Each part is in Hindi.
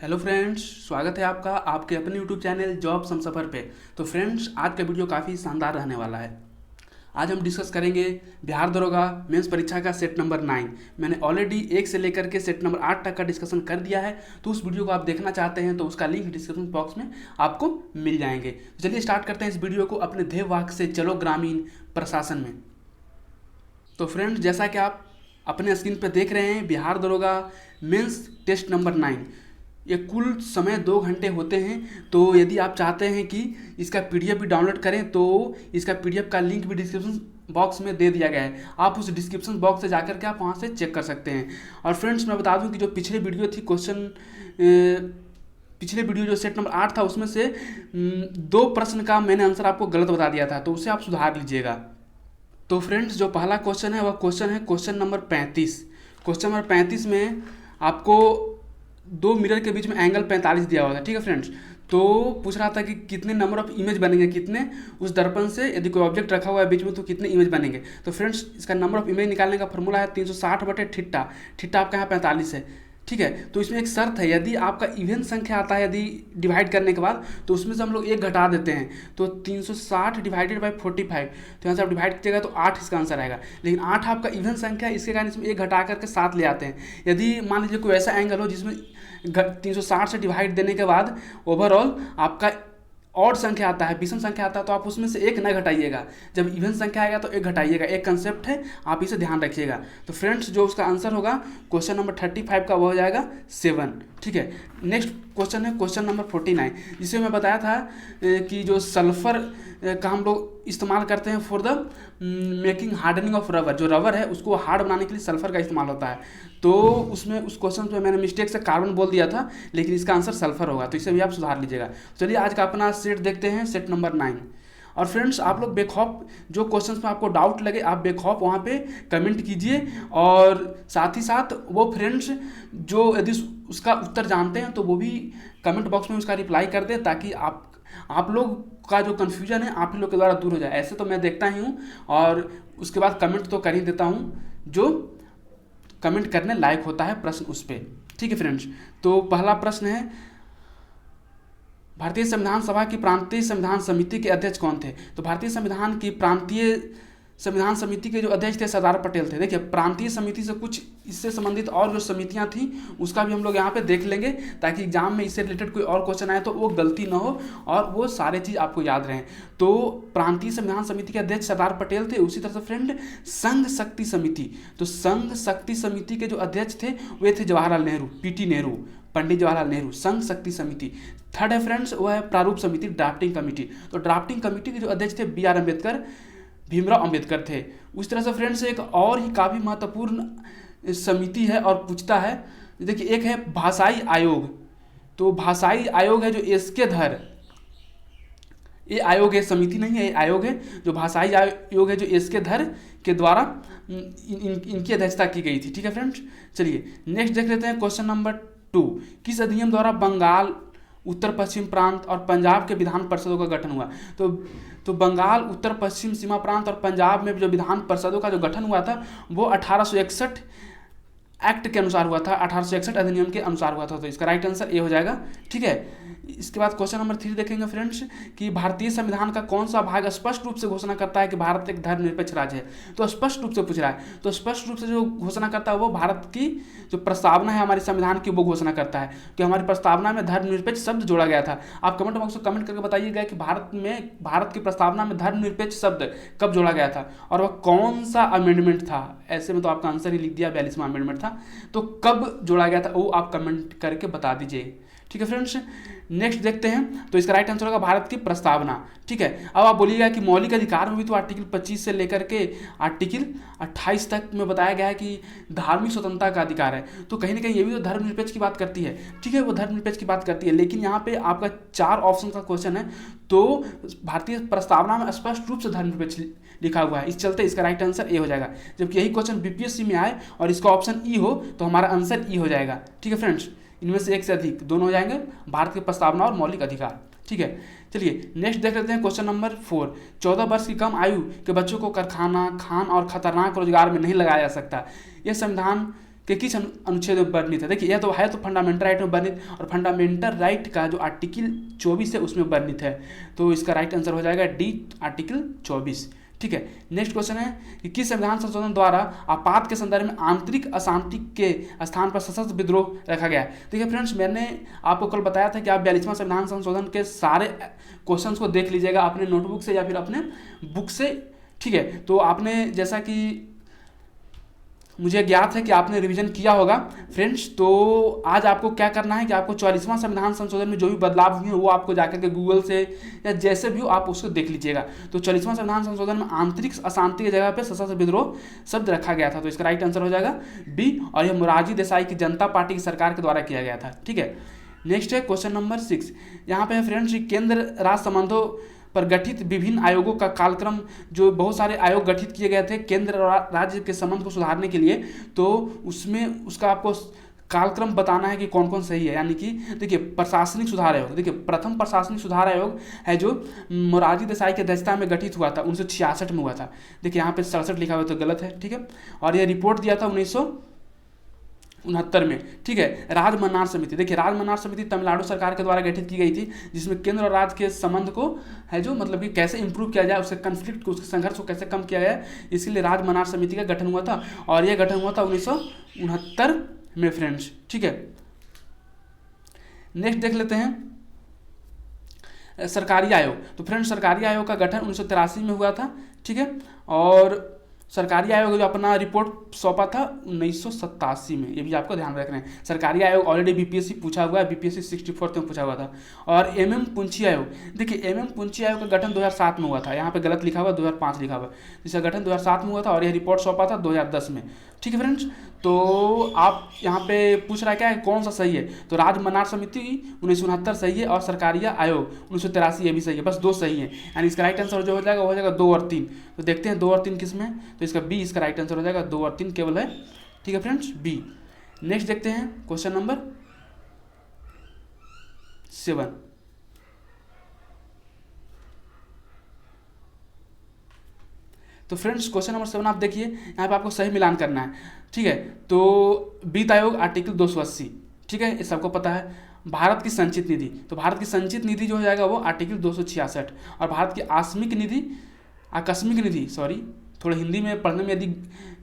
हेलो फ्रेंड्स, स्वागत है आपका आपके अपने यूट्यूब चैनल जॉब हमसफ़र पे। तो फ्रेंड्स, आज का वीडियो काफ़ी शानदार रहने वाला है। आज हम डिस्कस करेंगे बिहार दरोगा मेंस परीक्षा का सेट नंबर 9। मैंने ऑलरेडी 1 से लेकर के सेट नंबर 8 तक का डिस्कशन कर दिया है। तो उस वीडियो को आप देखना चाहते हैं तो उसका लिंक डिस्क्रिप्शन बॉक्स में आपको मिल जाएंगे। तो चलिए स्टार्ट करते हैं इस वीडियो को अपने ध्येय वाक्य से, चलो ग्रामीण प्रशासन में। तो फ्रेंड्स, जैसा कि आप अपने स्क्रीन पर देख रहे हैं, बिहार दरोगा मेंस टेस्ट नंबर 9, ये कुल समय 2 घंटे होते हैं। तो यदि आप चाहते हैं कि इसका पीडीएफ भी डाउनलोड करें तो इसका पीडीएफ का लिंक भी डिस्क्रिप्शन बॉक्स में दे दिया गया है। आप उस डिस्क्रिप्शन बॉक्स से जाकर के आप वहाँ से चेक कर सकते हैं। और फ्रेंड्स, मैं बता दूं कि जो पिछले वीडियो थी पिछले वीडियो जो सेट नंबर 8 था, उसमें से 2 प्रश्न का मैंने आंसर आपको गलत बता दिया था, तो उसे आप सुधार लीजिएगा। तो फ्रेंड्स, जो पहला क्वेश्चन है वह क्वेश्चन है क्वेश्चन नंबर 35। क्वेश्चन नंबर 35 में आपको 2 मिरर के बीच में एंगल 45 दिया हुआ था। ठीक है फ्रेंड्स, तो पूछ रहा था कि कितने नंबर ऑफ इमेज बनेंगे, कितने उस दर्पण से यदि कोई ऑब्जेक्ट रखा हुआ है बीच में तो कितने इमेज बनेंगे। तो फ्रेंड्स, इसका नंबर ऑफ इमेज निकालने का फॉर्मूला है 360/थीटा। थीटा आपका यहाँ 45 है। ठीक है, तो इसमें एक शर्त है, यदि आपका इवन संख्या आता है यदि डिवाइड करने के बाद, तो उसमें से हम लोग 1 घटा देते हैं। तो 360 डिवाइडेड बाई 45, तो यहाँ से आप डिवाइड कीजिएगा तो 8 इसका आंसर आएगा। लेकिन 8 आपका इवन संख्या है, इसके कारण इसमें 1 घटा करके 7 ले आते हैं। यदि मान लीजिए कोई ऐसा एंगल हो जिसमें 360 से डिवाइड देने के बाद ओवरऑल आपका ऑड संख्या आता है, विषम संख्या आता है, तो आप उसमें से 1 न घटाइएगा। जब इवन संख्या आएगा तो 1 घटाइएगा। एक कंसेप्ट है, आप इसे ध्यान रखिएगा। तो फ्रेंड्स, जो उसका आंसर होगा क्वेश्चन नंबर 35 का, वो हो जाएगा 7। ठीक है, नेक्स्ट क्वेश्चन है क्वेश्चन नंबर 49, जिसे मैं बताया था कि जो सल्फर का हम लोग इस्तेमाल करते हैं for the making hardening of rubber. जो रबर है उसको हार्ड बनाने के लिए सल्फर का इस्तेमाल होता है। तो उसमें उस क्वेश्चन में मैंने मिस्टेक से कार्बन बोल दिया था, लेकिन इसका आंसर सल्फर होगा, तो इसे भी आप सुधार लीजिएगा। चलिए आज का अपना सेट देखते हैं, सेट नंबर 9। और फ्रेंड्स, आप लोग बेखौफ जो क्वेश्चंस में आपको डाउट लगे, आप बेखौफ वहाँ पे कमेंट कीजिए। और साथ ही साथ वो फ्रेंड्स जो यदि उसका उत्तर जानते हैं तो वो भी कमेंट बॉक्स में उसका रिप्लाई कर दें, ताकि आप लोग का जो कन्फ्यूजन है आप ही लोग के द्वारा दूर हो जाए। ऐसे तो मैं देखता ही हूँ और उसके बाद कमेंट तो कर ही देता हूँ, जो कमेंट करने लायक होता है प्रश्न उस पर। ठीक है फ्रेंड्स, तो पहला प्रश्न है, भारतीय संविधान सभा की प्रांतीय संविधान समिति के अध्यक्ष कौन थे। तो भारतीय संविधान की प्रांतीय संविधान समिति के जो अध्यक्ष थे सरदार पटेल थे। देखिए, प्रांतीय समिति से कुछ इससे संबंधित और जो समितियां थी उसका भी हम लोग यहाँ पे देख लेंगे, ताकि एग्जाम में इससे रिलेटेड कोई और क्वेश्चन आए तो वो गलती ना हो और वो सारे चीज़ आपको याद रहें। तो प्रांतीय संविधान समिति के अध्यक्ष सरदार पटेल थे। उसी तरह से फ्रेंड, संघ शक्ति समिति, तो संघ शक्ति समिति के जो अध्यक्ष थे वे थे जवाहरलाल नेहरू, पीटी नेहरू, पंडित जवाहरलाल नेहरू। संघ शक्ति समिति। थर्ड है फ्रेंड्स, वो है प्रारूप समिति, ड्राफ्टिंग कमेटी। तो ड्राफ्टिंग कमेटी के जो अध्यक्ष थे बी आर अम्बेडकर, भीमराव अंबेडकर थे। उस तरह से फ्रेंड्स, एक और ही काफ़ी महत्वपूर्ण समिति है और पूछता है, देखिए, एक है भाषाई आयोग। तो भाषाई आयोग है जो एसके धर, ये आयोग है, समिति नहीं है, ये आयोग है। जो भाषाई आयोग है जो एसके धर के द्वारा इनकी अध्यक्षता की गई थी। ठीक है फ्रेंड्स, चलिए नेक्स्ट देख लेते हैं क्वेश्चन नंबर 2। किस अधिनियम द्वारा बंगाल, उत्तर पश्चिम प्रांत और पंजाब के विधान परिषदों का गठन हुआ। तो बंगाल, उत्तर पश्चिम सीमा प्रांत और पंजाब में जो विधान परिषदों का जो गठन हुआ था वो 1861 एक्ट के अनुसार हुआ था, 1861 अधिनियम के अनुसार हुआ था। तो इसका राइट आंसर ए हो जाएगा। ठीक है, इसके बाद क्वेश्चन नंबर 3 देखेंगे फ्रेंड्स, कि भारतीय संविधान का कौन सा भाग स्पष्ट रूप से घोषणा करता है कि भारत एक धर्मनिरपेक्ष राज्य है। तो स्पष्ट रूप से पूछ रहा है, तो स्पष्ट रूप से जो घोषणा करता है वो भारत की जो प्रस्तावना है हमारे संविधान की, वो घोषणा करता है कि हमारी प्रस्तावना में धर्मनिरपेक्ष शब्द जोड़ा गया था। आप कमेंट बॉक्स में कमेंट करके बताइएगा कि भारत की प्रस्तावना में धर्मनिरपेक्ष शब्द कब जोड़ा गया था और वह कौन सा अमेंडमेंट था। ऐसे में तो आपका आंसर ही लिख दिया, 42वां अमेंडमेंट था। तो कब जोड़ा गया था वो आप कमेंट करके बता दीजिए। ठीक है फ्रेंड्स, नेक्स्ट देखते हैं। तो इसका राइट आंसर होगा भारत की प्रस्तावना। ठीक है, अब आप बोलिएगा कि मौलिक अधिकार में भी तो आर्टिकल 25 से लेकर के आर्टिकल 28 तक में बताया गया है कि धार्मिक स्वतंत्रता का अधिकार है। तो कहीं ना कहीं ये भी तो धर्मनिरपेक्ष की बात करती है। ठीक है, वो धर्मनिरपेक्ष की बात करती है, लेकिन यहाँ पे आपका 4 ऑप्शन का क्वेश्चन है, तो भारतीय प्रस्तावना में स्पष्ट रूप से धर्मनिरपेक्ष लिखा हुआ है, इस चलते इसका राइट आंसर ए हो जाएगा। जबकि यही क्वेश्चन बीपीएससी में आए और इसका ऑप्शन ई हो तो हमारा आंसर ई हो जाएगा। ठीक है फ्रेंड्स, इनमें से एक से अधिक दोनों हो जाएंगे, भारत की प्रस्तावना और मौलिक अधिकार। ठीक है, चलिए नेक्स्ट देख लेते हैं क्वेश्चन नंबर 4। 14 वर्ष की कम आयु के बच्चों को कारखाना, खान और खतरनाक रोजगार में नहीं लगाया जा सकता। यह संविधान के किस अनुच्छेद में वर्णित है। देखिए यह तो है तो फंडामेंटल राइट में वर्णित, और फंडामेंटल राइट का जो आर्टिकल 24 है उसमें वर्णित है। तो इसका राइट आंसर हो जाएगा डी, आर्टिकल 24। ठीक है, नेक्स्ट क्वेश्चन है कि किस संविधान संशोधन द्वारा आपात के संदर्भ में आंतरिक अशांति के स्थान पर सशस्त्र विद्रोह रखा गया है। देखिए फ्रेंड्स, मैंने आपको कल बताया था कि आप 42वां संविधान संशोधन के सारे क्वेश्चंस को देख लीजिएगा अपने नोटबुक से या फिर अपने बुक से। ठीक है, तो आपने जैसा कि मुझे ज्ञात है कि आपने रिवीजन किया होगा फ्रेंड्स, तो आज आपको क्या करना है कि आपको 44वां संविधान संशोधन में जो भी बदलाव हुए हैं वो आपको जाकर के गूगल से या जैसे भी हो आप उसको देख लीजिएगा। तो 44वां संविधान संशोधन में आंतरिक अशांति की जगह पे सशस्त्र विद्रोह शब्द रखा गया था, तो इसका राइट आंसर हो जाएगा बी, और यह मोरारजी देसाई की जनता पार्टी की सरकार के द्वारा किया गया था। ठीक है, नेक्स्ट है क्वेश्चन नंबर 6। यहाँ पे है फ्रेंड्स केंद्र राज्य संबंधों पर गठित विभिन्न आयोगों का कालक्रम, जो बहुत सारे आयोग गठित किए गए थे केंद्र और राज्य के संबंध को सुधारने के लिए, तो उसमें उसका आपको कालक्रम बताना है कि कौन कौन सही है। यानी कि देखिए प्रशासनिक सुधार आयोग, देखिए प्रथम प्रशासनिक सुधार आयोग है जो मोरारजी देसाई की अध्यक्षता में गठित हुआ था, 1966 में हुआ था। देखिए यहाँ पे 67 लिखा हुआ तो गलत है। ठीक है, और यह रिपोर्ट दिया था 1969 में। ठीक है, राजमन्नार समिति, देखिए राजमन्नार समिति तमिलनाडु सरकार के द्वारा गठित की गई थी, जिसमें केंद्र और राज्य के संबंध को है जो मतलब कि कैसे इंप्रूव किया जाए, उसके कन्फ्लिक्ट को, उसके संघर्ष को कैसे कम किया जाए, इसके लिए राजमन्नार समिति का गठन हुआ था, और यह गठन हुआ था 1969 में फ्रेंड्स। ठीक है, नेक्स्ट देख लेते हैं सरकारी आयोग। तो फ्रेंड्स सरकारी आयोग का गठन 1983 में हुआ था। ठीक है, और सरकारी आयोग जो अपना रिपोर्ट सौंपा था 1987 में, ये भी आपको ध्यान रखना है। सरकारी आयोग ऑलरेडी बीपीएससी पूछा हुआ है, बीपीएससी 64 में पूछा हुआ था। और एमएम पुंछी आयोग, देखिए एमएम पुंछी आयोग का गठन 2007 में हुआ था, यहाँ पे गलत लिखा हुआ 2005 लिखा हुआ, जिसका गठन 2007 में हुआ था, और यह रिपोर्ट सौंपा था 2010 में। ठीक है फ्रेंड्स, तो आप यहाँ पे पूछ रहा है क्या है कौन सा सही है, तो राजमन्नार समिति 1969 सही है, और सरकारी आयोग 1983 ये भी सही है, बस 2 सही है। यानी इसका राइट आंसर जो हो जाएगा वो हो जाएगा 2 और 3। तो देखते हैं 2 और 3 किस में है, तो इसका बी इसका राइट आंसर हो जाएगा, 2 और 3 केवल है। ठीक है फ्रेंड्स, बी। नेक्स्ट देखते हैं क्वेश्चन नंबर 7। तो फ्रेंड्स क्वेश्चन नंबर 7 आप देखिए, यहाँ पे आपको सही मिलान करना है। ठीक है, तो वित्त आयोग आर्टिकल 280, ठीक है ये सबको पता है। भारत की संचित निधि, तो भारत की संचित निधि जो हो जाएगा वो आर्टिकल 266, और भारत की आकस्मिक निधि सॉरी, थोड़ा हिंदी में पढ़ने में यदि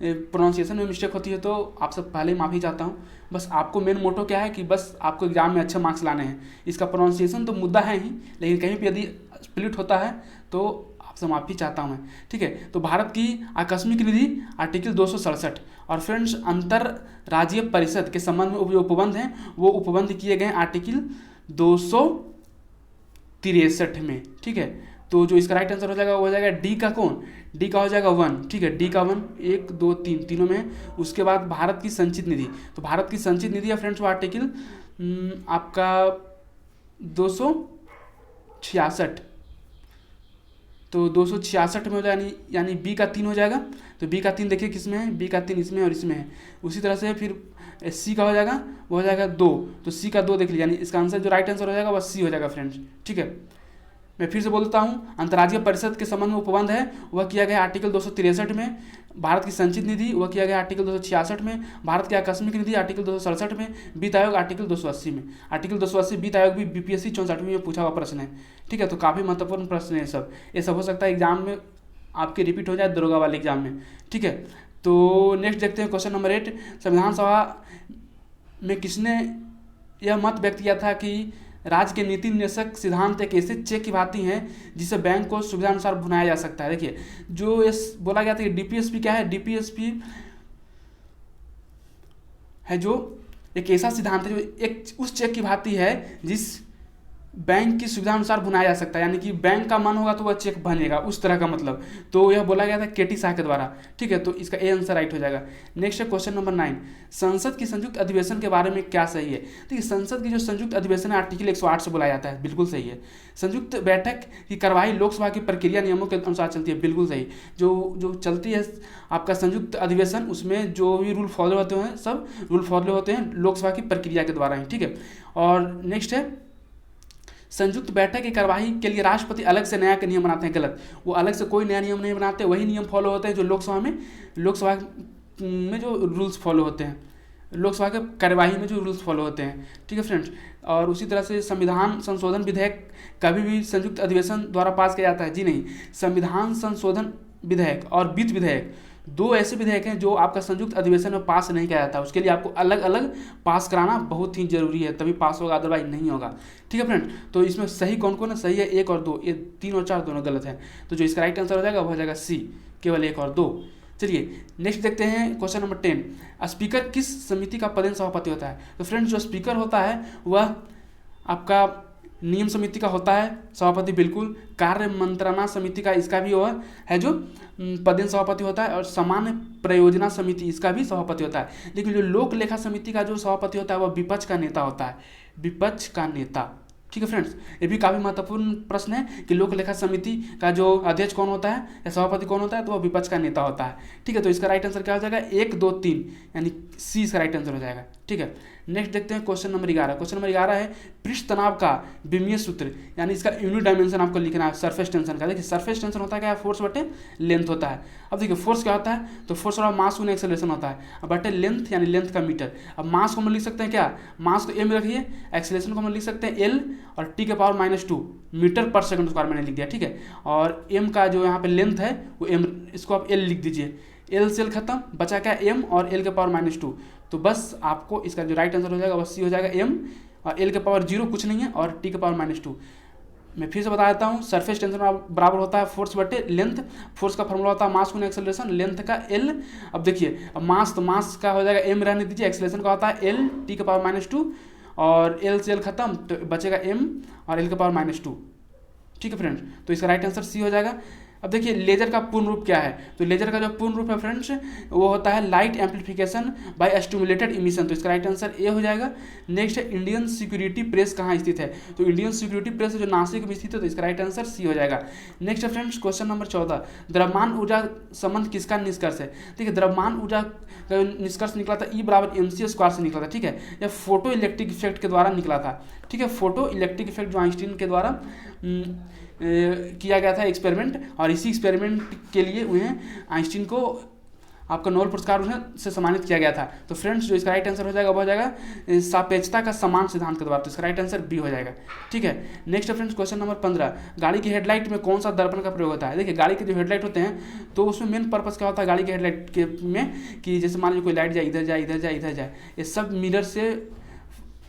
प्रोनाउंसिएशन में मिस्टेक होती है तो आपसे पहले ही माफ़ी चाहता हूँ। बस आपको मेन मोटो क्या है कि बस आपको एग्जाम में अच्छे मार्क्स लाने हैं, इसका प्रोनाउंसिएशन तो मुद्दा है ही, लेकिन कहीं पे यदि स्प्लिट होता है तो आपसे माफ़ी चाहता हूँ मैं। ठीक है, तो भारत की आकस्मिक निधि आर्टिकल 267, और फ्रेंड्स अंतर राज्यीय परिषद के संबंध में जो उपबंध हैं वो उपबंध किए गए आर्टिकल 263 में। ठीक है, तो जो इसका राइट आंसर हो जाएगा वो हो जाएगा डी का कौन, डी का हो जाएगा 1। ठीक है, डी का 1, 1 2 3 तीनों में है। उसके बाद भारत की संचित निधि, तो भारत की संचित निधि है फ्रेंड्स वो आर्टिकल आपका 266, तो 266 में हो जाएगा, यानी बी का 3 हो जाएगा। तो बी का 3 देखिए किस में है, बी का 3 इसमें और इसमें है। उसी तरह से फिर सी का हो जाएगा वो हो जाएगा 2, तो सी का 2 देख लीजिए, यानी इसका आंसर जो राइट आंसर हो जाएगा वह सी हो जाएगा फ्रेंड्स। ठीक है, मैं फिर से बोल देता हूँ, अंतर्राज्यीय परिषद के संबंध में उपबंध है वह किया गया आर्टिकल 263 में, भारत की संचित निधि वह किया गया आर्टिकल 266 में, भारत की आकस्मिक निधि आर्टिकल 267 में, वित्त आयोग आर्टिकल 280 में। आर्टिकल 280 वित्त आयोग भी बीपीएससी 64 में पूछा हुआ प्रश्न है। ठीक है, तो काफ़ी महत्वपूर्ण प्रश्न है ये सब हो सकता है एग्जाम में आपके रिपीट हो जाए दरोगा वाले एग्जाम में। ठीक है, तो नेक्स्ट देखते हैं क्वेश्चन नंबर 8। संविधान सभा में किसने यह मत व्यक्त किया था कि राज्य के नीति निर्देशक सिद्धांत एक ऐसे चेक की भांति हैं जिसे बैंक को सुविधा अनुसार भुनाया जा सकता है। देखिए जो ये बोला गया था कि डीपीएसपी क्या है, डीपीएसपी है जो एक ऐसा सिद्धांत है जो एक उस चेक की भांति है जिस बैंक की सुविधा अनुसार भुनाया जा सकता है, यानी कि बैंक का मन होगा तो वह चेक बनेगा, उस तरह का मतलब। तो यह बोला गया था केटी शाह के द्वारा। ठीक है, तो इसका ए आंसर राइट हो जाएगा। नेक्स्ट है क्वेश्चन नंबर 9। संसद की संयुक्त अधिवेशन के बारे में क्या सही है। देखिए संसद की जो संयुक्त अधिवेशन है आर्टिकल 108 से बुलाया जाता है, बिल्कुल सही है। संयुक्त बैठक की कार्यवाही लोकसभा की प्रक्रिया नियमों के अनुसार चलती है, बिल्कुल सही। जो चलती है आपका संयुक्त अधिवेशन, उसमें जो भी रूल फॉलो होते हैं सब रूल फॉलो होते हैं लोकसभा की प्रक्रिया के द्वारा ही। ठीक है, और नेक्स्ट है संयुक्त बैठक की कार्यवाही के लिए राष्ट्रपति अलग से नया नियम बनाते हैं, गलत। वो अलग से कोई नया नियम नहीं बनाते, वही नियम फॉलो होते हैं जो लोकसभा में जो रूल्स फॉलो होते हैं। लोकसभा के कार्यवाही में जो रूल्स फॉलो होते हैं, ठीक है फ्रेंड्स। और उसी तरह से संविधान संशोधन विधेयक कभी भी संयुक्त अधिवेशन द्वारा पास किया जाता है, जी नहीं। संविधान संशोधन विधेयक और वित्त विधेयक दो ऐसे विधेयक हैं जो आपका संयुक्त अधिवेशन में पास नहीं किया जाता, उसके लिए आपको अलग अलग पास कराना बहुत ही जरूरी है, तभी पास होगा, अदरवाइज नहीं होगा, ठीक है फ्रेंड। तो इसमें सही कौन कौन है? सही है 1 और 2, ये 3 और 4 दोनों गलत हैं। तो जो इसका राइट आंसर हो जाएगा वो हो जाएगा सी, केवल 1 और 2। चलिए नेक्स्ट देखते हैं क्वेश्चन नंबर 10। स्पीकर किस समिति का पदेन सभापति होता है? तो फ्रेंड्स जो स्पीकर होता है वह आपका नियम समिति का होता है सभापति, बिल्कुल। कार्य मंत्रणा समिति का इसका भी वह है जो पदेन सभापति होता है, और सामान्य प्रयोजना समिति इसका भी सभापति होता है। लेकिन जो लोक लेखा समिति का जो सभापति होता है वह विपक्ष का नेता होता है, विपक्ष का नेता, ठीक है फ्रेंड्स। ये भी काफ़ी महत्वपूर्ण प्रश्न है कि लोक लेखा समिति का जो अध्यक्ष कौन होता है या सभापति कौन होता है, तो वह विपक्ष का नेता होता है, ठीक है। तो इसका राइट आंसर क्या हो जाएगा? 1, 2, 3, यानी सी इसका राइट आंसर हो जाएगा, ठीक है। नेक्स्ट देखते हैं क्वेश्चन नंबर 11। क्वेश्चन नंबर 11 है पृष्ठ तनाव का विमीय सूत्र, यानी इसका यूनिट डायमेंशन आपको लिखना है सरफेस टेंशन का। देखिए सरफेस टेंशन होता है क्या? फोर्स बटे लेंथ होता है। अब देखिए फोर्स क्या होता है? तो फोर्स और मास गुना एक्सेलरेशन होता है, अब बटे लेंथ यानी लेंथ का मीटर। अब मास को हम लिख सकते हैं क्या? मास को m रखिए, एक्सेलरेशन को हम लिख सकते हैं l, और t के पावर -2 मीटर पर सेकंड स्क्वायर मैंने लिख दिया, ठीक है। और m का जो यहाँ पे लेंथ है वो m, इसको आप l लिख दीजिए, l से l खत्म, बचा क्या? m और l के पावर -2। तो बस आपको इसका जो राइट आंसर हो जाएगा वो सी हो जाएगा m, और l के पावर 0 कुछ नहीं है, और t के पावर -2। मैं फिर से बता देता हूँ, सरफेस टेंशन बराबर होता है फोर्स बटे लेंथ। फोर्स का फॉर्मूला होता है मास गुना एक्सेलरेशन, लेंथ का l। अब देखिए अब मास, तो मास का हो जाएगा m रहने दीजिए, एक्सेलरेशन का होता है l, t के पावर -2, और l से l खत्म, तो बचेगा m और l के पावर -2, ठीक है फ्रेंड्स। तो इसका राइट आंसर सी हो जाएगा। अब देखिए लेजर का पूर्ण रूप क्या है? तो लेजर का जो पूर्ण रूप है फ्रेंड्स वो होता है light amplification by stimulated emission, तो इसका राइट आंसर ए हो जाएगा। नेक्स्ट है इंडियन सिक्योरिटी प्रेस कहाँ स्थित है? तो इंडियन सिक्योरिटी प्रेस जो नासिक में स्थित है, तो इसका राइट आंसर सी हो जाएगा। नेक्स्ट है फ्रेंड्स क्वेश्चन नंबर 14। द्रव्यमान ऊर्जा संबंध किसका निष्कर्ष है? देखिए द्रव्यमान ऊर्जा का निष्कर्ष निकला था E = mc² से निकला था, ठीक है। यह फोटो इलेक्ट्रिक इफेक्ट के द्वारा निकला था, ठीक है। फोटो इलेक्ट्रिक इफेक्ट जो आइंस्टीन के द्वारा किया गया था एक्सपेरिमेंट, और इसी एक्सपेरिमेंट के लिए उन्हें आइंस्टीन को आपका नोबेल पुरस्कार उन्हें से सम्मानित किया गया था। तो फ्रेंड्स जो इसका राइट आंसर हो जाएगा वो हो जाएगा सापेक्षता का समान सिद्धांत के द्वारा, तो इसका राइट आंसर बी हो जाएगा, ठीक है। नेक्स्ट है फ्रेंड्स क्वेश्चन नंबर 15। गाड़ी की हेडलाइट में कौन सा दर्पण का प्रयोग होता है? देखिए गाड़ी के जो हेडलाइट होते हैं तो उसमें मेन पर्पस क्या होता है गाड़ी के हेडलाइट के में, कि जैसे मान लीजिए कोई लाइट जाए, इधर जाए, इधर जाए, इधर जाए, ये सब मिरर से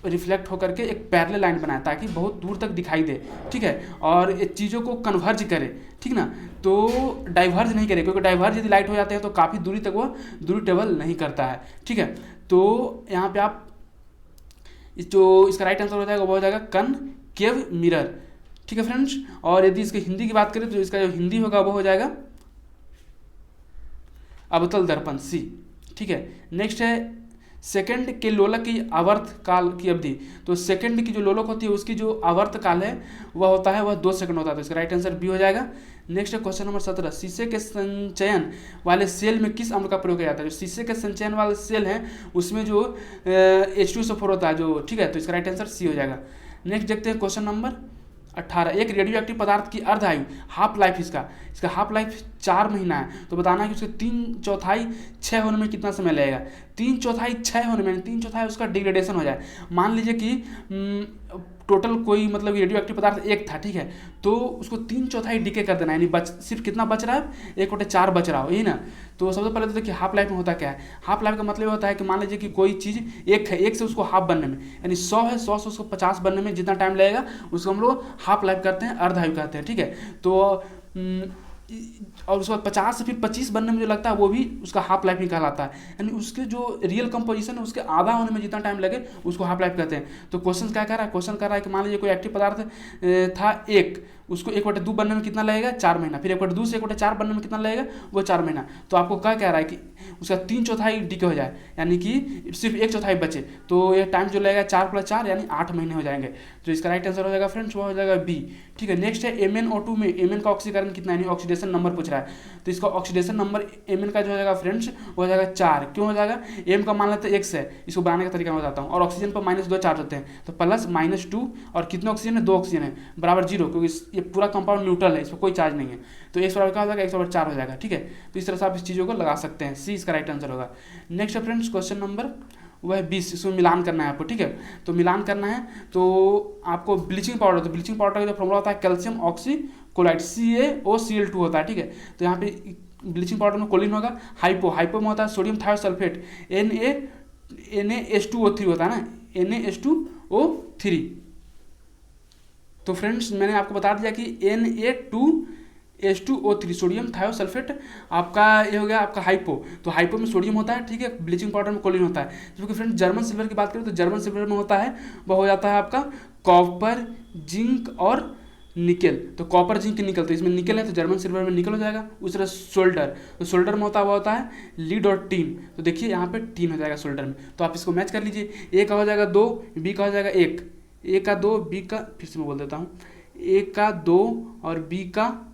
रिफ्लेक्ट होकर के एक पैरेलल लाइन बनाए ताकि बहुत दूर तक दिखाई दे, ठीक है। और ये चीज़ों को कन्वर्ज करे, ठीक ना, तो डाइवर्ज नहीं करे, क्योंकि डाइवर्ज यदि लाइट हो जाते हैं तो काफ़ी दूरी तक वो दूरी ट्रेवल नहीं करता है, ठीक है। तो यहाँ पे आप जो इसका राइट आंसर हो जाएगा वो हो जाएगा कनकेव मिरर, ठीक है फ्रेंड्स। और यदि इसके हिंदी की बात करें तो इसका जो हिंदी होगा वो हो जाएगा अवतल दर्पण, सी, ठीक है। नेक्स्ट है सेकंड के लोलक की आवर्त काल की अवधि। तो सेकंड की जो लोलक होती है उसकी जो आवर्त काल है वह होता है, वह 2 सेकंड होता है, तो इसका राइट आंसर बी हो जाएगा। नेक्स्ट है क्वेश्चन नंबर 17। शीशे के संचयन वाले सेल में किस अम्ल का प्रयोग किया जाता है? जो शीशे के संचयन वाले सेल हैं उसमें जो H2SO4 होता है जो, ठीक है, तो इसका राइट आंसर सी हो जाएगा। नेक्स्ट देखते हैं क्वेश्चन नंबर 18। एक रेडियो एक्टिव पदार्थ की अर्ध आयु, हाफ लाइफ इसका हाफ लाइफ 4 महीना है, तो बताना है कि उसके 3/4 6 होने में कितना समय लगेगा। 3/4 6 होने में 3/4 उसका डिग्रेडेशन हो जाए। मान लीजिए कि टोटल कोई मतलब रेडियो एक्टिव पदार्थ 1 था, ठीक है, तो उसको 3/4 डिके कर देना, यानी सिर्फ कितना बच रहा है? 1/4 बच रहा हो, यही ना। तो सबसे पहले तो देखिए हाफ लाइफ में होता क्या है? हाफ लाइफ का मतलब होता है कि मान लीजिए कि कोई चीज़ 1 है, 1 से उसको हाफ बनने में, यानी 100 है, 100 से उसको 50 बनने में जितना टाइम लगेगा उसको हम लोग हाफ लाइफ कहते हैं, अर्धायु कहते हैं, ठीक है। तो और उसके बाद 50 से फिर 25 बनने में जो लगता है वो भी उसका हाफ लाइफ ही कहलाता है, यानी उसके जो रियल कंपोजिशन है उसके आधा होने में जितना टाइम लगे उसको हाफ लाइफ कहते हैं। तो क्वेश्चन क्या कह रहा है? क्वेश्चन कह रहा है कि मान लीजिए कोई एक्टिव पदार्थ था 1, उसको 1/2 बनने में कितना लगेगा? 4 महीना, फिर 1/2 से 1/4 बनने में कितना लगेगा? वो 4 महीना। तो आपको क्या कह रहा है कि उसका 3/4 डिके हो जाए, यानी कि सिर्फ 1/4 बचे, तो ये टाइम जो लगेगा 4+4 यानी 8 महीने हो जाएंगे। तो इसका राइट आंसर हो जाएगा फ्रेंड्स वो हो जाएगा बी, ठीक है। नेक्स्ट है MnO2 में Mn का ऑक्सीकरण कितना, यानी ऑक्सीडेशन नंबर पूछ रहा है, तो इसका ऑक्सीडेशन नंबर Mn का जो हो जाएगा फ्रेंड्स वो हो जाएगा 4। क्यों हो जाएगा? M का मान लेते हैं X है, इसको बनाने का तरीका मैं बताता हूँ, और ऑक्सीजन पर -2 चार्ज होते हैं, तो प्लस -2, और कितने ऑक्सीजन है? 2 ऑक्सीजन है, बराबर 0, क्योंकि ये पूरा कंपाउंड न्यूट्रल है, इस पर कोई चार्ज नहीं है, तो X बराबर क्या हो जाएगा? X/4 हो जाएगा, ठीक है। तो इस तरह से आप इस चीज़ों को लगा सकते हैं, सी इसका राइट आंसर होगा। नेक्स्ट है फ्रेंड्स क्वेश्चन नंबर वह है 20। इसमें मिलान करना है आपको, ठीक है। तो मिलान करना है तो आपको ब्लीचिंग पाउडर, तो ब्लीचिंग पाउडर का जो फॉर्मूला होता है कैल्शियम ऑक्सीक्लोराइड CaOCl2 होता है, ठीक है। तो यहाँ पे ब्लीचिंग पाउडर में कोलिन होगा, हाइपो में होता है सोडियम थायोसल्फेट NaH2O3 होता है ना, NaH2O3। तो फ्रेंड्स मैंने आपको बता दिया कि Na2H2O3 सोडियम थायोसल्फेट आपका ये हो गया आपका हाइपो। तो हाइपो में सोडियम होता है, ठीक है, ब्लीचिंग पाउडर में कोलिन होता है। क्योंकि फ्रेंड्स जर्मन सिल्वर की बात करें तो जर्मन सिल्वर में होता है वह हो जाता है आपका कॉपर, जिंक और निकेल। तो कॉपर, जिंक, निकल, तो इसमें निकल है तो जर्मन सिल्वर में निकल हो जाएगा। उस तरह सोल्डर, तो सोल्डर में होता है लीड और टीन। तो देखिए यहाँ पे टीन हो जाएगा सोल्डर में। तो आप इसको मैच कर लीजिए, ए का हो जाएगा 2, बी का हो जाएगा 1, ए का 2, बी का, फिर से मैं बोल देता हूँ, ए का 2 और बी का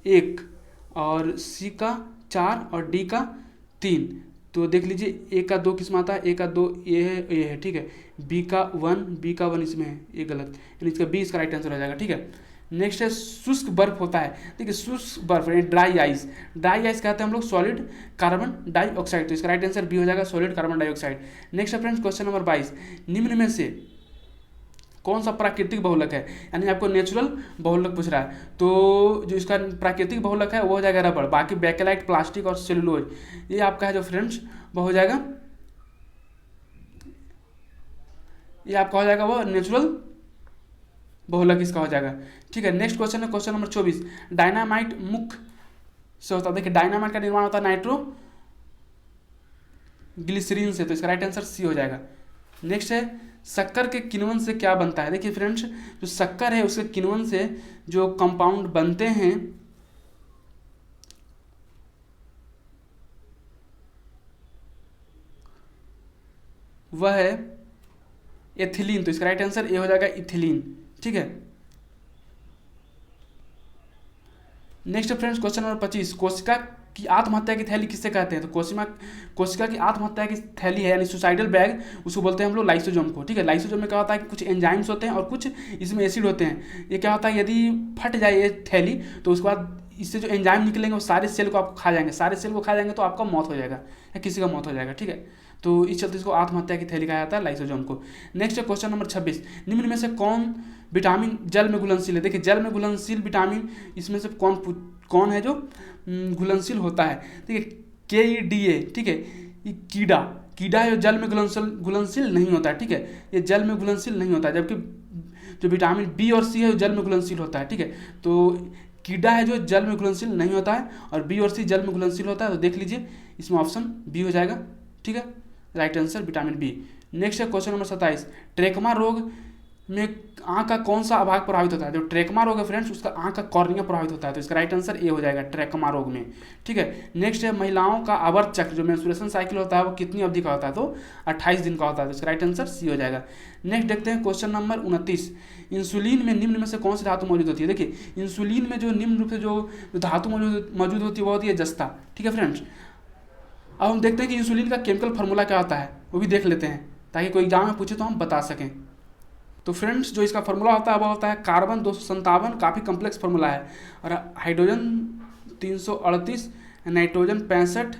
1 और सी का 4 और डी का 3। तो देख लीजिए ए का 2 किस में आता है, ए का 2 ये है, ठीक है। बी का 1 इसमें है, ये गलत, यानी इसका बी इसका राइट आंसर हो जाएगा, ठीक है। नेक्स्ट है शुष्क बर्फ होता है, देखिए शुष्क बर्फ ड्राई आइस। ड्राई आइस कहते हैं हम लोग सॉलिड कार्बन डाइऑक्साइड। तो इसका राइट आंसर बी हो जाएगा, सॉलिड कार्बन डाइऑक्साइड। नेक्स्ट है फ्रेंड्स क्वेश्चन नंबर 22, निम्न में से कौन सा प्राकृतिक बहुलक है, यानी आपको नेचुरल बहुलक पूछ रहा है। तो जो इसका प्राकृतिक बहुलक है वो हो जाएगा रबड़, बाकी बेकेलाइट, प्लास्टिक और सेलुलोज ये आपका है जो फ्रेंड्स वो हो जाएगा, ये आपका हो जाएगा वो नेचुरल बहुलक इसका हो जाएगा, ठीक है। नेक्स्ट क्वेश्चन है क्वेश्चन नंबर 24, डायनामाइट मुख्य से होता है, देखिए डायनामाइट का निर्माण होता है नाइट्रो ग्लिसरीन से। तो इसका राइट आंसर सी हो जाएगा। नेक्स्ट है शक्कर के किण्वन से क्या बनता है। देखिए फ्रेंड्स जो शक्कर है उसके किण्वन से जो कंपाउंड बनते हैं वह है एथिलीन। तो इसका राइट आंसर ए हो जाएगा इथिलीन, ठीक है। नेक्स्ट फ्रेंड्स क्वेश्चन नंबर 25, कोशिका की आत्महत्या की थैली किससे कहते हैं। तो कोशिका की आत्महत्या की थैली है यानी सुसाइडल बैग, उसको बोलते हैं हम लोग लाइसोजोम को, ठीक है। लाइसोजोम में क्या होता है कि कुछ एंजाइम्स होते हैं और कुछ इसमें एसिड होते हैं। ये क्या होता है यदि फट जाए ये थैली तो उसके बाद इससे जो एंजाइम निकलेंगे वो सारे सेल को आपको खा जाएंगे, सारे सेल को खा जाएंगे तो आपका मौत हो जाएगा या किसी का मौत हो जाएगा, ठीक है। तो इस चलते इसको आत्महत्या की थैली कहा जाता है लाइसोजोम को। नेक्स्ट है क्वेश्चन नंबर 26, निम्न में से कौन विटामिन जल में घुलनशील है। देखिए जल में घुलनशील विटामिन इसमें से कौन है जो घुलनशील होता है। देखिए KEDA, ठीक है। ये कीड़ा है जो जल में घुलनशील नहीं होता है, ठीक है। ये जल में घुलनशील नहीं होता है, जबकि जो विटामिन B और C है वो जल में घुलनशील होता है, ठीक है। तो कीड़ा है जो जल में घुलनशील नहीं होता है और B और C जल में घुलनशील होता है। तो देख लीजिए इसमें ऑप्शन बी हो जाएगा, ठीक है, right answer vitamin B. Next है क्वेश्चन नंबर 27, ट्रेकमा रोग में आँख का कौन सा भाग प्रभावित होता है। जो ट्रेकमा रोग है फ्रेंड्स उसका आँख का कॉर्निया प्रभावित होता है। तो इसका राइट आंसर ए हो जाएगा ट्रेकमा रोग में, ठीक है। नेक्स्ट है महिलाओं का आवर्त चक्र जो मेंस्ट्रुएशन साइकिल होता है वो कितनी अवधि का होता है। तो 28 दिन का होता है। तो इसका राइट आंसर सी हो जाएगा। नेक्स्ट देखते हैं क्वेश्चन नंबर 29, इंसुलिन में निम्न में से कौन सी धातु मौजूद होती है। देखिए इंसुलिन में जो निम्न रूप से जो धातु मौजूद होती है वो होती है जस्ता, ठीक है फ्रेंड्स। अब हम देखते हैं कि इंसुलिन का केमिकल फार्मूला क्या होता है वो भी देख लेते हैं ताकि कोई एग्जाम में पूछे तो हम बता सकें। तो फ्रेंड्स जो इसका फार्मूला होता है वो होता है कार्बन 257, काफ़ी कम्प्लेक्स फार्मूला है, और हाइड्रोजन 338, नाइट्रोजन 65,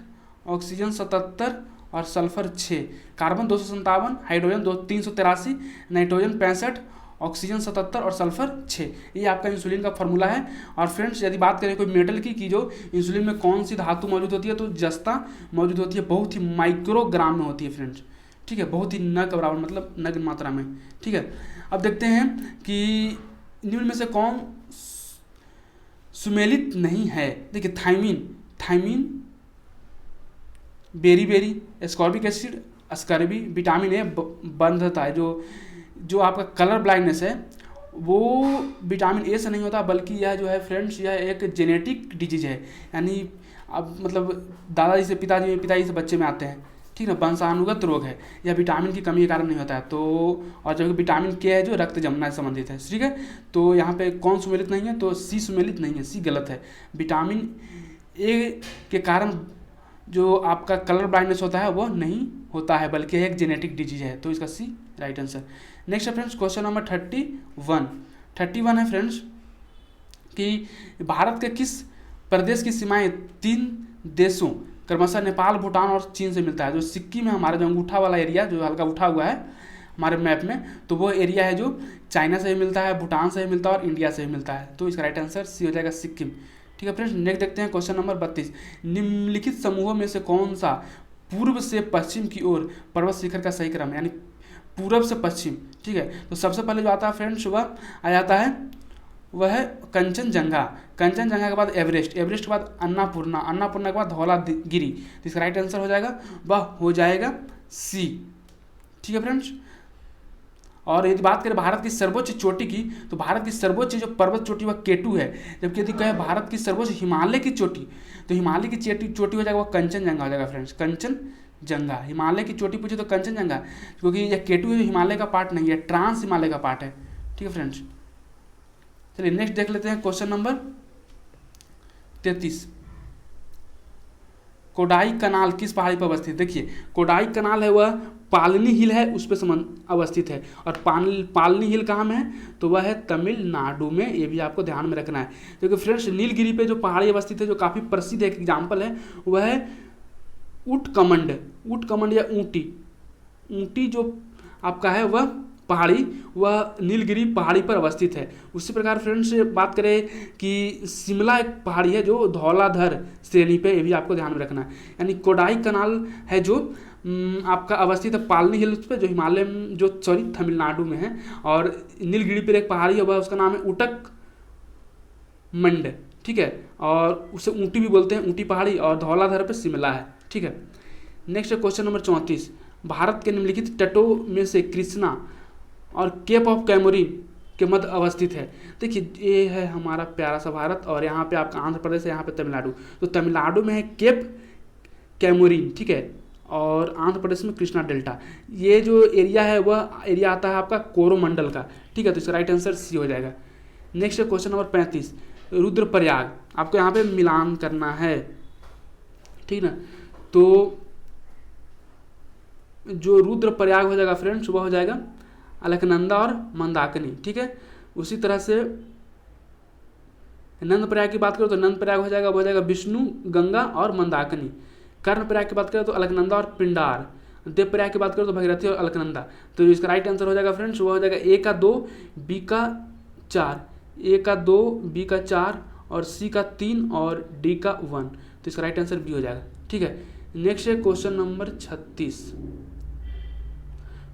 ऑक्सीजन 77 और sulphur 6। Carbon 257, hydrogen 383, nitrogen 65, oxygen 77 और सल्फर 6, ये आपका इंसुलिन का फार्मूला है। और फ्रेंड्स यदि बात करें कोई मेटल की जो इंसुलिन में कौन सी धातु मौजूद होती है तो जस्ता मौजूद होती है, बहुत ही माइक्रोग्राम में होती है फ्रेंड्स, ठीक है, बहुत ही न के बराबर, मतलब नगण्य मात्रा में, ठीक है। अब देखते हैं कि निम्न में से कौन सुमेलित नहीं है। देखिए थाइमीन, बेरी, एस्कॉर्बिक एसिड, अस्कर्बी, विटामिन ए बंधता है। जो आपका कलर ब्लाइंडनेस है वो विटामिन ए से नहीं होता, बल्कि यह जो है फ्रेंड्स यह एक जेनेटिक डिजीज है, यानी अब मतलब दादाजी से पिताजी से बच्चे में आते हैं, ठीक है, वंशानुगत रोग है, यह विटामिन की कमी के कारण नहीं होता है। तो और जबकि विटामिन के है जो रक्त जमना से संबंधित है, ठीक है। तो यहाँ पे कौन सुमेलित नहीं है, तो सी सुमेलित नहीं है, सी गलत है। विटामिन ए के कारण जो आपका कलर ब्लाइंडनेस होता है वो नहीं होता है, बल्कि एक जेनेटिक डिजीज है। तो इसका सी राइट आंसर। नेक्स्ट है फ्रेंड्स क्वेश्चन नंबर 31 है फ्रेंड्स कि भारत के किस प्रदेश की सीमाएं 3 देशों क्रमशः नेपाल, भूटान और चीन से मिलता है। जो सिक्किम है हमारा, जो अंगूठा वाला एरिया जो हल्का उठा हुआ है हमारे मैप में, तो वो एरिया है जो चाइना से भी मिलता है, भूटान से भी मिलता है और इंडिया से भी मिलता है। तो इसका राइट आंसर सी हो जाएगा, सिक्किम। ठीक है फ्रेंड्स, नेक्स्ट देखते हैं क्वेश्चन नंबर 32। निम्नलिखित समूहों में से कौन सा पूर्व से पश्चिम की ओर पर्वत शिखर का सही क्रम है, यानी पूरब से पश्चिम। ठीक है, तो सबसे पहले जो आता है फ्रेंड्स वह आ जाता है, वह है कंचनजंगा। कंचनजंगा के बाद एवरेस्ट, एवरेस्ट के बाद अन्नापूर्णा, अन्नापूर्णा के बाद धौलागिरी। तो इसका राइट आंसर हो जाएगा, वह हो जाएगा सी। ठीक है फ्रेंड्स, और यदि बात करें भारत की सर्वोच्च चोटी की, तो भारत की सर्वोच्च जो पर्वत चोटी वह केटू है। जबकि यदि कहें भारत की सर्वोच्च हिमालय की चोटी, तो हिमालय की चोटी हो जाएगा वह कंचनजंगा हो जाएगा फ्रेंड्स, कंचनजंगा। हिमालय की चोटी पूछे तो कंचनजंगा, क्योंकि यह केटू है, हिमालय का पार्ट नहीं है, ट्रांस हिमालय का पार्ट है। ठीक है फ्रेंड्स, चलिए नेक्स्ट देख लेते हैं क्वेश्चन नंबर 33। कोडाई कनाल किस पहाड़ी पर अवस्थित? देखिए कोडाई कनाल है वह पालनी हिल है उस पर अवस्थित है। और पालनी हिल कहाँ में है? तो वह है तमिलनाडु में। ये भी आपको ध्यान में रखना है, क्योंकि फ्रेंड्स नीलगिरी पे जो पहाड़ी अवस्थित है, जो काफ़ी प्रसिद्ध एक एग्जाम्पल है, वह है ऊटकमंड। ऊटकमंड या ऊटी, ऊटी जो आपका है वह पहाड़ी, वह नीलगिरी पहाड़ी पर अवस्थित है। उसी प्रकार फ्रेंड्स बात करें कि शिमला एक पहाड़ी है जो धौलाधर श्रेणी पे, ये भी आपको ध्यान में रखना है। यानी कोडाई कनाल है जो आपका अवस्थित है पालनी हिल पे, जो हिमालय में जो तमिलनाडु में है। और नीलगिरी पर एक पहाड़ी है, वह उसका नाम है ऊटक मंड। ठीक है, और उसे ऊटी भी बोलते हैं, ऊटी पहाड़ी, और धौलाधर पे शिमला है। ठीक है, नेक्स्ट क्वेश्चन नंबर 34। भारत के निम्नलिखित तटों में से कृष्णा और केप ऑफ कैमोरीन के मध्य अवस्थित है। देखिए ये है हमारा प्यारा सा भारत, और यहाँ पे आपका आंध्र प्रदेश है, यहाँ पे तमिलनाडु। तो तमिलनाडु में है केप कैमोरीन, ठीक है, और आंध्र प्रदेश में कृष्णा डेल्टा। ये जो एरिया है वह एरिया आता है आपका कोरोमंडल का। ठीक है, तो इसका राइट आंसर सी हो जाएगा। Next question number 35। रुद्रप्रयाग, आपको यहाँ पे मिलान करना है, ठीक ना। तो जो रुद्रप्रयाग हो जाएगा फ्रेंड्स वह हो जाएगा अलकनंदा और मंदाकिनी। ठीक है, उसी तरह से नंदप्रयाग की बात करो तो नंदप्रयाग हो जाएगा, वो हो जाएगा विष्णु, गंगा और मंदाकिनी। कर्णप्रयाग की बात करें तो अलकनंदा और पिंडार। देवप्रयाग की बात करो तो भगीरथी और अलकनंदा। तो इसका राइट आंसर हो जाएगा फ्रेंड्स, वो हो जाएगा ए का 2, बी का 4, ए का 2, बी का 4 और सी का 3 और डी का 1। तो इसका राइट आंसर बी हो जाएगा। ठीक है, नेक्स्ट है क्वेश्चन नंबर 36।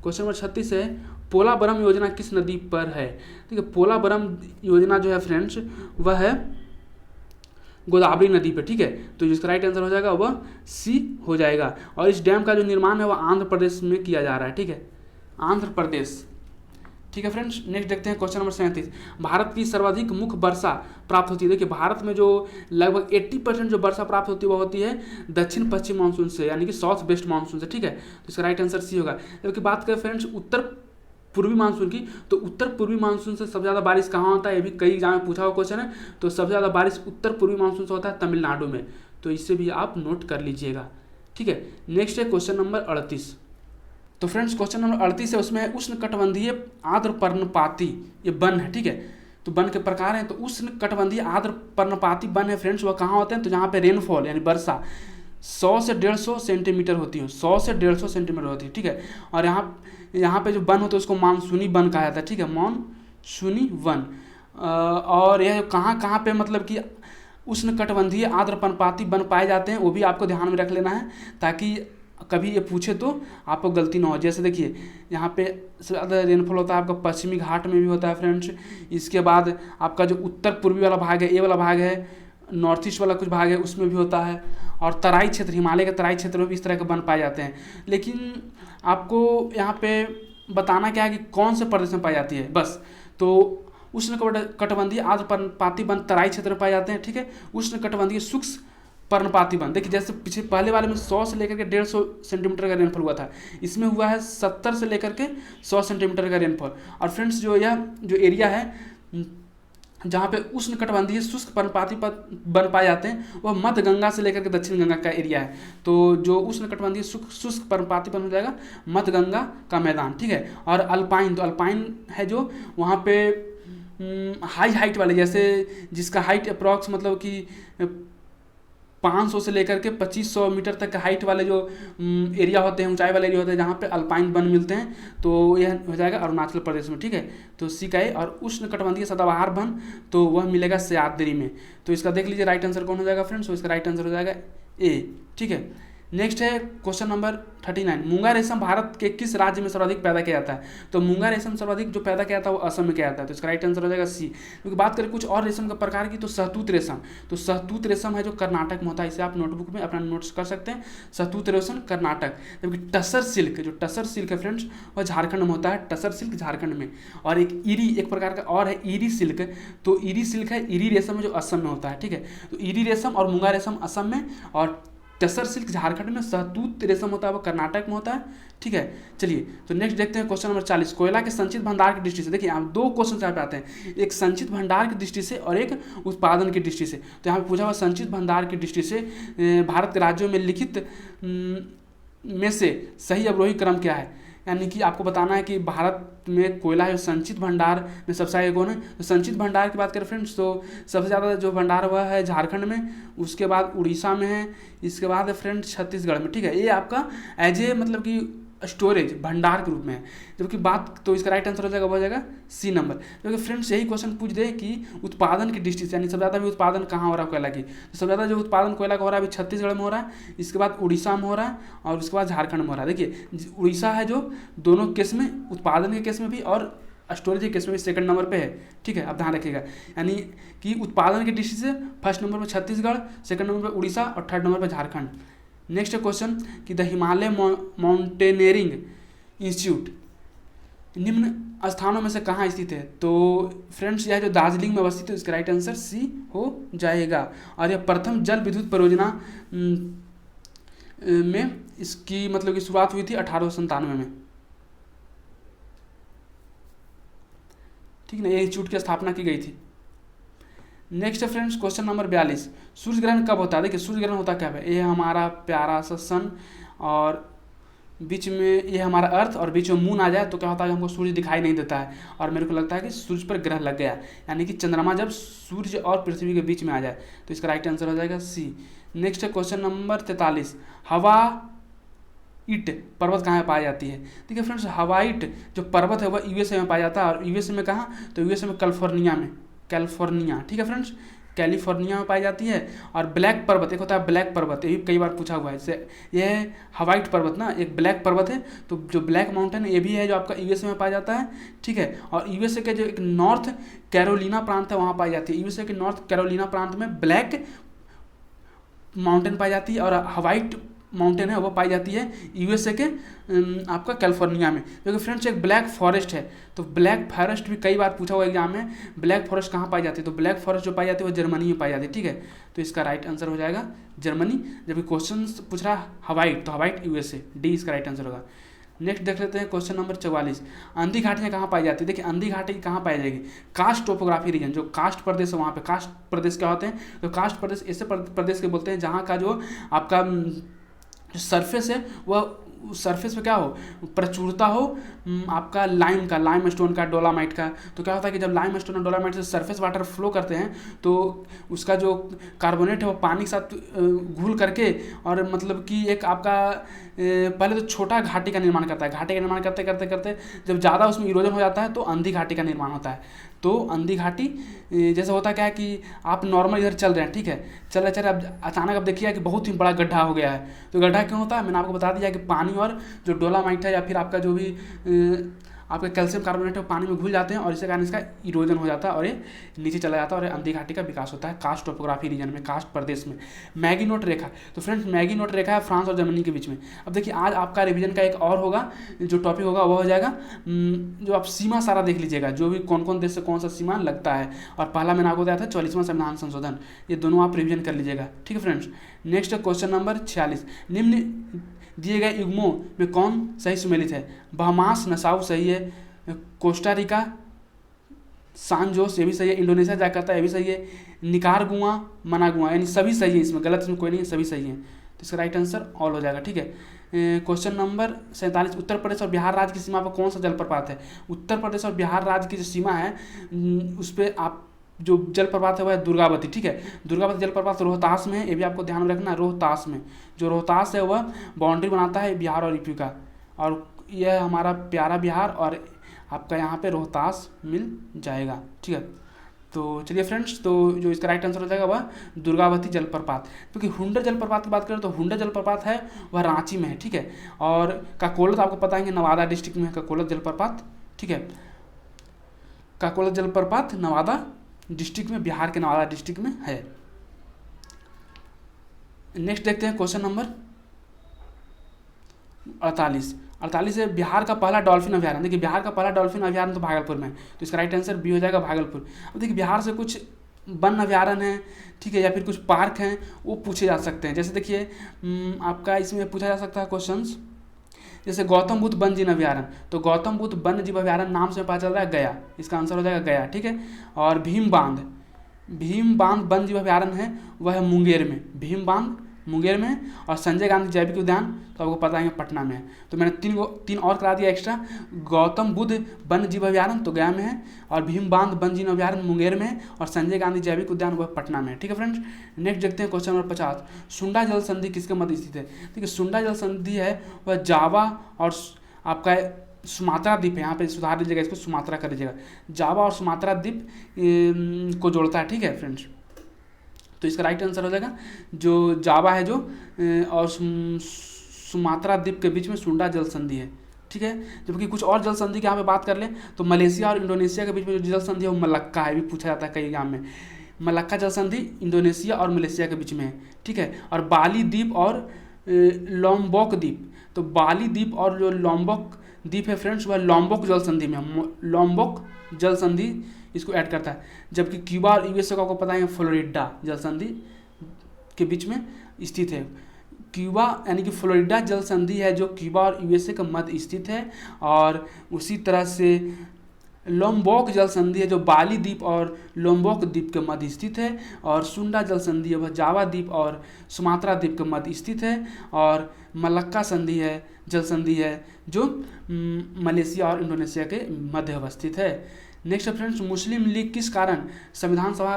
क्वेश्चन नंबर 36 है पोलावरम योजना किस नदी पर है? ठीक है, पोलावरम योजना जो है फ्रेंड्स वह है गोदावरी नदी पे। ठीक है, तो जिसका राइट आंसर हो जाएगा वह सी हो जाएगा। और इस डैम का जो निर्माण है वह आंध्र प्रदेश में किया जा रहा है। ठीक है, आंध्र प्रदेश। ठीक है फ्रेंड्स, नेक्स्ट देखते हैं क्वेश्चन नंबर 37। भारत की सर्वाधिक मुख्य वर्षा प्राप्त होती है। देखिए भारत में जो लगभग 80% जो वर्षा प्राप्त होती है वह होती है दक्षिण पश्चिम मानसून से, यानी कि साउथ वेस्ट मानसून से। ठीक है, तो इसका राइट आंसर सी होगा। जबकि बात करें फ्रेंड्स उत्तर पूर्वी मानसून की, तो उत्तर पूर्वी मानसून से सबसे ज़्यादा बारिश कहाँ होता है? ये भी कई एग्जाम में पूछा हुआ क्वेश्चन है। तो सबसे ज़्यादा बारिश उत्तर पूर्वी मानसून से होता है तमिलनाडु में। तो इससे भी आप नोट कर लीजिएगा। ठीक है, नेक्स्ट है क्वेश्चन नंबर 38। तो फ्रेंड्स क्वेश्चन नंबर 38 है, उसमें है उष्णकटिबंधीय आर्द्र पर्णपाती ये वन है। ठीक है, तो वन के प्रकार हैं। तो उष्णकटिबंधीय आर्द्र पर्णपाती वन है फ्रेंड्स, वह कहाँ होते हैं? तो जहाँ पे रेनफॉल यानी वर्षा 100 से 150 सेंटीमीटर होती है, 100 से 150 सेंटीमीटर होती है। ठीक है, और यहाँ पे जो वन होता है उसको मानसूनी वन कहा जाता है। ठीक है, मानसूनी वन। और यह कहाँ पे मतलब कि उष्णकटिबंधीय आर्द्र पर्णपाती वन पाए जाते हैं, वो भी आपको ध्यान में रख लेना है, ताकि कभी ये पूछे तो आपको गलती ना हो। जैसे देखिए यहाँ पे सबसे ज़्यादा रेनफॉल होता है आपका पश्चिमी घाट में भी होता है फ्रेंड्स। इसके बाद आपका जो उत्तर पूर्वी वाला भाग है, ये वाला भाग है, नॉर्थ ईस्ट वाला कुछ भाग है उसमें भी होता है, और तराई क्षेत्र, हिमालय के तराई क्षेत्र में भी इस तरह के वन पाए जाते हैं। लेकिन आपको यहाँ पे बताना क्या है कि कौन से प्रदेश में पाई जाती है बस। तो उष्णकटिबंधीय आर्द्र पर्णपाती वन तराई क्षेत्र में पाए जाते हैं। ठीक है, उष्णकटिबंधीय शुष्क पर्णपाती वन, देखिए जैसे पहले वाले में 100 से लेकर के 150 सेंटीमीटर का रेनफॉल हुआ था, इसमें हुआ है 70 से लेकर के 100 सेंटीमीटर का रेनफॉल। और फ्रेंड्स जो यह जो एरिया है जहाँ पे उष्णकटिबंधीय शुष्क पर्णपाती वन पाए जाते हैं वह मध्य गंगा से लेकर के दक्षिण गंगा का एरिया है। तो जो उष्णकटिबंधीय शुष्क पर्णपाती वन हो जाएगा मध्य गंगा का मैदान। ठीक है, और अल्पाइन, तो अल्पाइन है जो वहाँ पे हाई हाइट वाले, जैसे जिसका हाइट अप्रॉक्स मतलब कि 500 से लेकर के 2500 मीटर तक हाइट वाले जो एरिया होते हैं, ऊंचाई वाले एरिया होते हैं जहाँ पे अल्पाइन वन मिलते हैं, तो यह हो जाएगा अरुणाचल प्रदेश में, ठीक है। तो सी का ए। और उष्णकटिबंधीय सदाबहार वन तो वह मिलेगा सह्याद्री में। तो इसका देख लीजिए राइट आंसर कौन हो जाएगा फ्रेंड्स, तो इसका राइट आंसर हो जाएगा ए, ठीक है। नेक्स्ट है क्वेश्चन नंबर 39, मूंगा रेशम भारत के किस राज्य में सर्वाधिक पैदा किया जाता है? तो मूंगा रेशम सर्वाधिक जो पैदा किया जाता है वो असम में किया जाता है, तो इसका राइट आंसर हो जाएगा सी। क्योंकि बात करें कुछ और रेशम का प्रकार की, तो सहतूत रेशम, तो सहतूत रेशम है जो कर्नाटक में होता है, इसे आप नोटबुक में अपना नोट्स कर सकते हैं, सहतूत रेशम कर्नाटक। जबकि टसर सिल्क, जो टसर सिल्क है फ्रेंड्स वह झारखंड में होता है, टसर सिल्क झारखंड में। और एक ईरी, एक प्रकार का और है ईरी सिल्क, तो ईरी सिल्क है, ईरी रेशम है जो असम में होता है, ठीक है। तो ईरी रेशम और मूंगा रेशम असम में, और टसर सिल्क झारखंड में, सहतूत रेशम होता है वो कर्नाटक में होता है, ठीक है। चलिए तो नेक्स्ट देखते हैं क्वेश्चन नंबर 40, कोयला के संचित भंडार की दृष्टि से। देखिए यहाँ दो क्वेश्चन यहाँ पे आते हैं, एक संचित भंडार की दृष्टि से और एक उत्पादन की दृष्टि से। तो यहाँ पे पूछा हुआ संचित भंडार की दृष्टि से भारत के राज्यों में लिखित में से सही अवरोही क्रम क्या है? यानी कि आपको बताना है कि भारत में कोयला जो संचित भंडार में सबसे आगे कौन है। तो संचित भंडार की बात करें फ्रेंड्स तो सबसे ज़्यादा जो भंडार हुआ है झारखंड में, उसके बाद उड़ीसा में है, इसके बाद है फ्रेंड्स छत्तीसगढ़ में, ठीक है। ये आपका एज ए मतलब कि स्टोरेज भंडार के रूप में है। जबकि बात तो इसका राइट आंसर हो जाएगा, वो हो जाएगा सी नंबर। क्योंकि फ्रेंड्स यही क्वेश्चन पूछ दे कि उत्पादन की दृष्टि से, यानी सबसे ज़्यादा भी उत्पादन कहाँ हो रहा है कोयला की, तो सबसे ज़्यादा जो उत्पादन कोयला का हो रहा है अभी छत्तीसगढ़ में हो रहा है, इसके बाद उड़ीसा में हो रहा है और उसके बाद झारखंड में हो रहा है। देखिए उड़ीसा है जो दोनों केस में, उत्पादन के केस में भी और स्टोरेज के केस में भी सेकंड नंबर पे है, ठीक है। आप ध्यान रखिएगा, यानी कि उत्पादन की दृष्टि से फर्स्ट नंबर पर छत्तीसगढ़, सेकंड नंबर पर उड़ीसा और थर्ड नंबर पर झारखंड। नेक्स्ट क्वेश्चन कि द हिमालय माउंटेनियरिंग इंस्टीट्यूट निम्न स्थानों में से कहाँ स्थित है? तो फ्रेंड्स यह जो दार्जिलिंग में अवस्थित है, इसका राइट आंसर सी हो जाएगा। और यह प्रथम जल विद्युत परियोजना में इसकी मतलब की शुरुआत हुई थी 1897 में, ठीक ना, ये इंस्टीट्यूट की स्थापना की गई थी। नेक्स्ट फ्रेंड्स क्वेश्चन नंबर 42, सूर्य ग्रहण कब होता है? देखिए सूर्य ग्रहण होता क्या है, ये हमारा प्यारा सा सन और बीच में ये हमारा अर्थ और बीच में मून आ जाए तो क्या होता है, हमको सूर्य दिखाई नहीं देता है और मेरे को लगता है कि सूर्य पर ग्रह लग गया, यानी कि चंद्रमा जब सूर्य और पृथ्वी के बीच में आ जाए, तो इसका राइट आंसर हो जाएगा सी। नेक्स्ट क्वेश्चन नंबर 43, हवा ईट पर्वत कहाँ में पाई जाती है? देखिए फ्रेंड्स हवाईट जो पर्वत है वह यूएसए में पाया जाता है, और यूएसए में कहाँ, तो यूएसए में कैलिफोर्निया में, कैलिफोर्निया, ठीक है फ्रेंड्स, कैलिफोर्निया में पाई जाती है। और ब्लैक पर्वत एक होता है, ब्लैक पर्वत, ये भी कई बार पूछा हुआ है, जैसे यह है हवाईट पर्वत ना, एक ब्लैक पर्वत है, तो जो ब्लैक माउंटेन ये भी है जो आपका यूएसए में पाया जाता है, ठीक है। और यूएसए के जो एक नॉर्थ कैरोलिना प्रांत है वहाँ पाई जाती है, यूएसए के नॉर्थ कैरोलिना प्रांत में ब्लैक माउंटेन पाई जाती है, और हवाईट माउंटेन है वो पाई जाती है यूएसए के आपका कैलिफोर्निया में। क्योंकि फ्रेंड्स एक ब्लैक फॉरेस्ट है, तो ब्लैक फॉरेस्ट भी कई बार पूछा हुआ एग्जाम में, ब्लैक फॉरेस्ट कहाँ पाई जाती है? तो ब्लैक फॉरेस्ट जो पाई जाती है वो जर्मनी में पाई जाती है, ठीक है। तो इसका राइट आंसर हो जाएगा जर्मनी। जबकि क्वेश्चन पूछ रहा है हवाईट, तो हवाईट यूएसए, डी इसका राइट आंसर होगा। नेक्स्ट देख लेते हैं क्वेश्चन नंबर 44, अंधी घाटियाँ कहाँ पाई जाती है? देखिए अंधी घाटी कहाँ पाई जाएगी, कास्ट टोपोग्राफी रीजन, जो कास्ट प्रदेश है वहाँ पे। कास्ट प्रदेश क्या होते हैं? तो कास्ट प्रदेश ऐसे प्रदेश के बोलते हैं जहाँ का जो आपका सरफेस है वह सरफेस पे क्या हो, प्रचुरता हो आपका लाइम का, लाइम स्टोन का, डोलामाइट का। तो क्या होता है कि जब लाइम स्टोन और डोलामाइट से सरफेस वाटर फ्लो करते हैं तो उसका जो कार्बोनेट है वो पानी के साथ घुल करके, और मतलब कि एक आपका पहले तो छोटा घाटी का निर्माण करता है, घाटी का निर्माण करते करते करते जब ज़्यादा उसमें इरोजन हो जाता है तो अंधी घाटी का निर्माण होता है। तो अंधी घाटी जैसे होता क्या है कि आप नॉर्मल इधर चल रहे हैं, ठीक है, चल रहे अब अचानक अब देखिए कि बहुत ही बड़ा गड्ढा हो गया है। तो गड्ढा क्यों होता है? मैंने आपको बता दिया कि पानी और जो डोलामाइट है या फिर आपका जो भी आपका कैल्शियम कार्बोनेट है पानी में घुल जाते हैं, और इसके कारण इसका इरोजन हो जाता है और ये नीचे चला जाता है, और अंधी घाटी का विकास होता है कास्ट टोपोग्राफी रीजन में, कास्ट प्रदेश में। मैगी नोट रेखा, तो फ्रेंड्स मैगी नोट रेखा है फ्रांस और जर्मनी के बीच में। अब देखिए आज आपका रिवीजन का एक और होगा जो टॉपिक होगा वो हो जाएगा जो आप सीमा सारा देख लीजिएगा, जो भी कौन कौन देश से कौन सा सीमा लगता है। और पहला मैंने आपको बताया था 44वां संविधान संशोधन, ये दोनों आप रिवीजन कर लीजिएगा, ठीक है फ्रेंड्स। नेक्स्ट क्वेश्चन नंबर 46, निम्न दिए गए युग्मों में कौन सही सुमेलित है? बहमास नसाउ सही है, कोस्टारिका सान जोस ये भी सही है, इंडोनेशिया जाकार्ता ये भी सही है, निकारागुआ मनागुआ, यानी सभी सही है, इसमें गलत इसमें कोई नहीं है, सभी सही है। तो इसका राइट आंसर ऑल हो जाएगा, ठीक है। क्वेश्चन नंबर 47, उत्तर प्रदेश और बिहार राज्य की सीमा पर कौन सा जलप्रपात है? उत्तर प्रदेश और बिहार राज्य की जो सीमा है उस पर आप जो जलप्रपात है वह है दुर्गावती, ठीक है। दुर्गावती जलप्रपात रोहतास में है, ये भी आपको ध्यान में रखना है, रोहतास में। जो रोहतास है वह बाउंड्री बनाता है बिहार और यूपी का, और यह हमारा प्यारा बिहार और आपका यहाँ पे रोहतास मिल जाएगा, ठीक है। तो चलिए फ्रेंड्स, तो जो इसका राइट आंसर हो जाएगा वह दुर्गावती जलप्रपात। क्योंकि हुंडा जलप्रपात की बात करें तो हुंडा जलप्रपात है वह रांची में है, ठीक है। और काकोलत आपको पता है नवादा डिस्ट्रिक्ट में है काकोलत जलप्रपात, ठीक है। काकोलत जलप्रपात नवादा डिस्ट्रिक्ट में, बिहार के नवादा डिस्ट्रिक्ट में है। नेक्स्ट देखते हैं क्वेश्चन नंबर 48 है बिहार का पहला डॉल्फिन अभ्यारण्य। देखिए बिहार का पहला डॉल्फिन अभ्यारण्य तो भागलपुर में है, तो इसका राइट आंसर बी हो जाएगा भागलपुर। अब देखिए बिहार से कुछ वन अभ्यारण्य है, ठीक है, या फिर कुछ पार्क हैं वो पूछे जा सकते हैं। जैसे देखिए आपका इसमें पूछा जा सकता है क्वेश्चंस, जैसे गौतम बुद्ध वन्य जीव अभ्यारण्य, तो गौतम बुद्ध वन्य जीव अभ्यारण्य नाम से पता चल रहा है गया, इसका आंसर हो जाएगा गया, ठीक है। और भीम बांध वन्य जीव अभ्यारण्य है वह है मुंगेर में, भीम बांध मुंगेर में है। और संजय गांधी जैविक उद्यान तो आपको पता है पटना में है। तो मैंने तीन और करा दिया एक्स्ट्रा, गौतम बुद्ध वन्य जीव अभ्यारण्य तो गया में है, और भीम बांध वन्य जीव अभ्यारण्य मुंगेर में है, और संजय गांधी जैविक उद्यान वह पटना में है, ठीक है फ्रेंड्स। नेक्स्ट देखते हैं क्वेश्चन नंबर 50, सुंडा जल संधि किसके मध्य स्थित है। देखिए सुंडा जल संधि है वह जावा और आपका सुमात्रा द्वीप है, यहाँ पे सुधार दीजिएगा, इसको सुमात्रा कर लीजिएगा, जावा और सुमात्रा द्वीप को जोड़ता है, ठीक है फ्रेंड्स। तो इसका राइट आंसर हो जाएगा जो जावा है जो और सुमात्रा द्वीप के बीच में सुंडा जल संधि है, ठीक है। जबकि कुछ और जल संधि की यहाँ पे बात कर लें तो मलेशिया और इंडोनेशिया के बीच में जो जल संधि है वो मलक्का है, भी पूछा जाता है कई एग्जाम में। मलक्का जल संधि इंडोनेशिया और मलेशिया के बीच में है, ठीक है। और बाली द्वीप और लॉम्बोक द्वीप, तो बाली द्वीप और जो लॉम्बोक द्वीप है फ्रेंड्स वह लॉम्बोक जल संधि में, लॉम्बोक जल संधि इसको ऐड करता है। जबकि क्यूबा और यूएसए को आपको पता है फ्लोरिडा जल संधि के बीच में स्थित है। क्यूबा यानी कि फ्लोरिडा जल संधि है जो क्यूबा और यूएसए के मध्य स्थित है, और उसी तरह से लोम्बोक जल संधि है जो बाली द्वीप और लोम्बोक द्वीप के मध्य स्थित है, और सुंडा जल संधि है वह जावा द्वीप और सुमात्रा द्वीप के मध्य स्थित है, और मलक्का संधि है जल संधि है जो मलेशिया और इंडोनेशिया के मध्य अवस्थित है। नेक्स्ट फ्रेंड्स, मुस्लिम लीग किस कारण संविधान सभा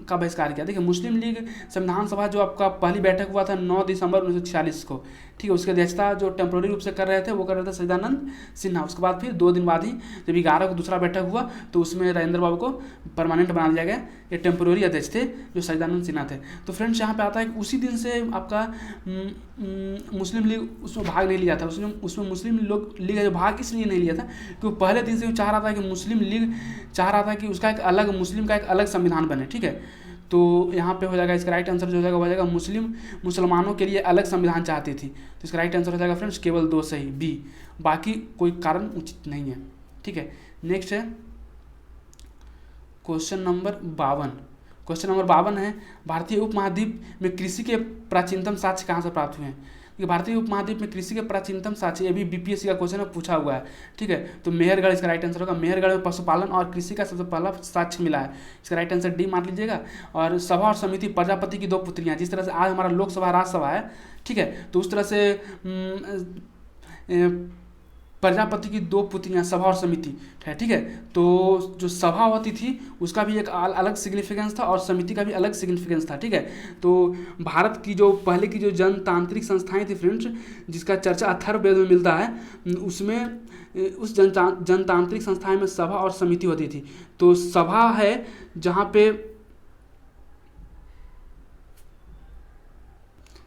का बहिष्कार किया। देखिए मुस्लिम लीग संविधान सभा जो आपका पहली बैठक हुआ था 9 दिसंबर 1946 को, ठीक है, उसकी अध्यक्षता जो टेम्प्रोरी रूप से कर रहे थे वो कर रहे थे सच्चिदानंद सिन्हा। उसके बाद फिर 2 दिन बाद ही जब 11 को दूसरा बैठक हुआ तो उसमें राजेंद्र बाबू को परमानेंट बना दिया गया। ये टेम्प्रोरी अध्यक्ष थे जो सच्चिदानंद सिन्हा थे। तो फ्रेंड्स यहाँ पे आता है कि उसी दिन से आपका मुस्लिम लीग उसमें भाग नहीं लिया था। उसमें मुस्लिम लीग जो भाग इसलिए नहीं लिया था कि वो पहले दिन से वो चाह रहा था कि मुस्लिम लीग चाह रहा था कि उसका एक अलग मुस्लिम का एक अलग संविधान बने, ठीक है। तो यहाँ पे हो जाएगा इसका राइट आंसर जो हो जाएगा मुसलमानों के लिए अलग संविधान चाहती थी। तो इसका राइट आंसर हो जाएगा फ्रेंड्स केवल 2 सही बी, बाकी कोई कारण उचित नहीं है, ठीक है। नेक्स्ट है क्वेश्चन नंबर 52 है भारतीय उपमहाद्वीप में कृषि के प्राचीनतम साक्ष्य कहाँ से प्राप्त हुए हैं। भारतीय उपमहाद्वीप में कृषि के प्राचीनतम साक्ष्य, ये भी बीपीएससी का क्वेश्चन में पूछा हुआ है, ठीक है। तो मेहरगढ़ इसका राइट आंसर होगा। मेहरगढ़ में पशुपालन और कृषि का सबसे पहला साक्ष्य मिला है, इसका राइट आंसर डी मान लीजिएगा। और सभा और समिति प्रजापति की 2 पुत्रियां, जिस तरह से आज हमारा लोकसभा राज्यसभा है, ठीक है, तो उस तरह से प्रजापति की 2 पुत्रियां सभा और समिति है, ठीक है। तो जो सभा होती थी उसका भी एक अलग सिग्निफिकेंस था और समिति का भी अलग सिग्निफिकेंस था, ठीक है। तो भारत की जो पहले की जो जनतांत्रिक संस्थाएं थी फ्रेंड्स, जिसका चर्चा अथर्ववेद में मिलता है, उसमें उस जनतांत्रिक संस्थाएं में सभा और समिति होती थी। तो सभा है जहाँ पे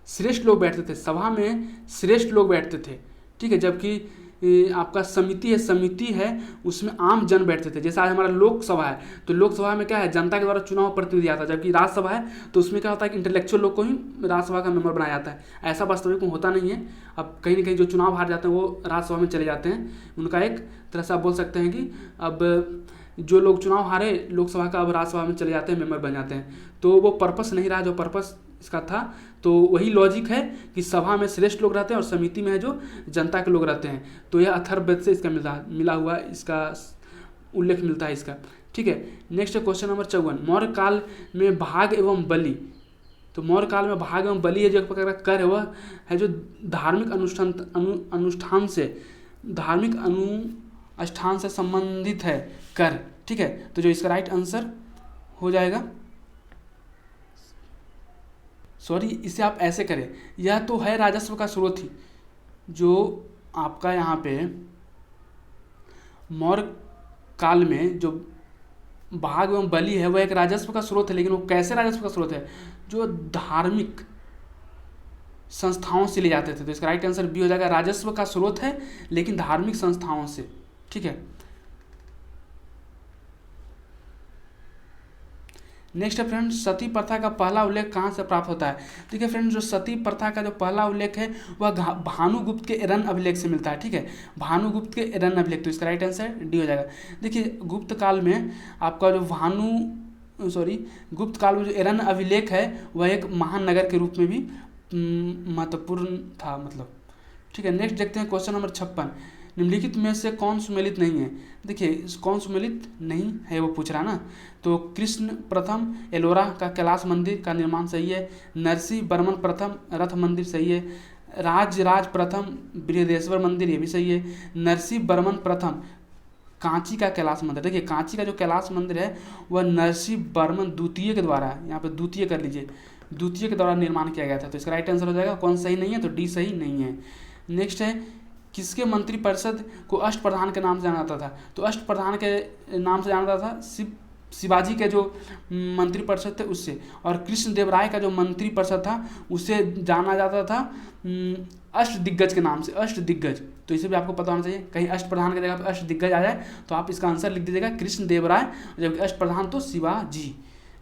श्रेष्ठ लोग बैठते थे, सभा में श्रेष्ठ लोग बैठते थे, ठीक है। जबकि आपका समिति है उसमें आम जन बैठते थे। जैसे आज हमारा लोकसभा है तो लोकसभा में क्या है, जनता के द्वारा चुनाव प्रतिनिधि आता है। जबकि राज्यसभा है तो उसमें क्या होता है कि इंटेलेक्चुअल लोग को ही राज्यसभा का मेंबर बनाया जाता है। ऐसा वास्तविक में होता नहीं है। अब कहीं ना कहीं जो चुनाव हार जाते हैं वो राज्यसभा में चले जाते हैं। उनका एक तरह से आप बोल सकते हैं कि अब जो लोग चुनाव हारे लोकसभा का अब राज्यसभा में चले जाते हैं, मेंबर बन जाते हैं। तो वो पर्पस नहीं रहा जो पर्पस इसका था। तो वही लॉजिक है कि सभा में श्रेष्ठ लोग रहते हैं और समिति में है जो जनता के लोग रहते हैं। तो यह अथर्ववेद से इसका मिला हुआ इसका उल्लेख मिलता है इसका, ठीक है। नेक्स्ट क्वेश्चन नंबर 54, मौर्य काल में भाग एवं बलि। तो मौर्य काल में भाग एवं बलि है जो कर है वह है जो धार्मिक अनुष्ठान से संबंधित है कर, ठीक है। तो जो इसका राइट आंसर हो जाएगा, सॉरी इसे आप ऐसे करें, यह तो है राजस्व का स्रोत ही, जो आपका यहाँ पे मौर्य काल में जो भाग एवं बलि है वह एक राजस्व का स्रोत है, लेकिन वो कैसे राजस्व का स्रोत है, जो धार्मिक संस्थाओं से ले जाते थे। तो इसका राइट आंसर बी हो जाएगा, राजस्व का स्रोत है लेकिन धार्मिक संस्थाओं से। ठीक है, नेक्स्ट है फ्रेंड्स, सती प्रथा का पहला उल्लेख कहाँ से प्राप्त होता है। देखिए फ्रेंड्स, जो सती प्रथा का जो पहला उल्लेख है वह भानुगुप्त के एरन अभिलेख से मिलता है। ठीक है, भानुगुप्त के एरन अभिलेख, तो इसका राइट आंसर डी हो जाएगा। देखिए गुप्त काल में आपका जो गुप्त काल में जो एरन अभिलेख है वह एक महान नगर के रूप में भी महत्वपूर्ण था, मतलब। ठीक है, नेक्स्ट देखते हैं क्वेश्चन नंबर 56, निम्नलिखित में से कौन सुमेलित नहीं है। देखिए कौन सुमेलित नहीं है वो पूछ रहा ना, तो कृष्ण प्रथम एलोरा का कैलाश मंदिर का निर्माण सही है, नरसिंह वर्मन प्रथम रथ मंदिर सही है, राज प्रथम बृहदेश्वर मंदिर ये भी सही है, नरसिंह वर्मन प्रथम कांची का कैलाश मंदिर। देखिए कांची का जो कैलाश मंदिर है वह नरसिंह वर्मन द्वितीय के द्वारा, यहाँ पे द्वितीय कर लीजिए, द्वितीय के द्वारा निर्माण किया गया था। तो इसका राइट आंसर हो जाएगा, कौन सही नहीं है, तो डी सही नहीं है। नेक्स्ट है, किसके मंत्रिपरिषद को अष्टप्रधान के नाम से जाना जाता था। तो अष्टप्रधान के नाम से जाना जाता था शिवाजी के जो मंत्रिपरिषद थे उससे, और कृष्णदेव राय का जो मंत्रिपरिषद था उसे जाना जाता था अष्टदिग्गज के नाम से, अष्टदिग्गज। तो इसे भी आपको पता होना चाहिए, कहीं अष्टप्रधान की जगह पर अष्टदिग्गज आ जाए तो आप इसका आंसर लिख दीजिएगा कृष्णदेव राय, जबकि अष्टप्रधान तो शिवाजी।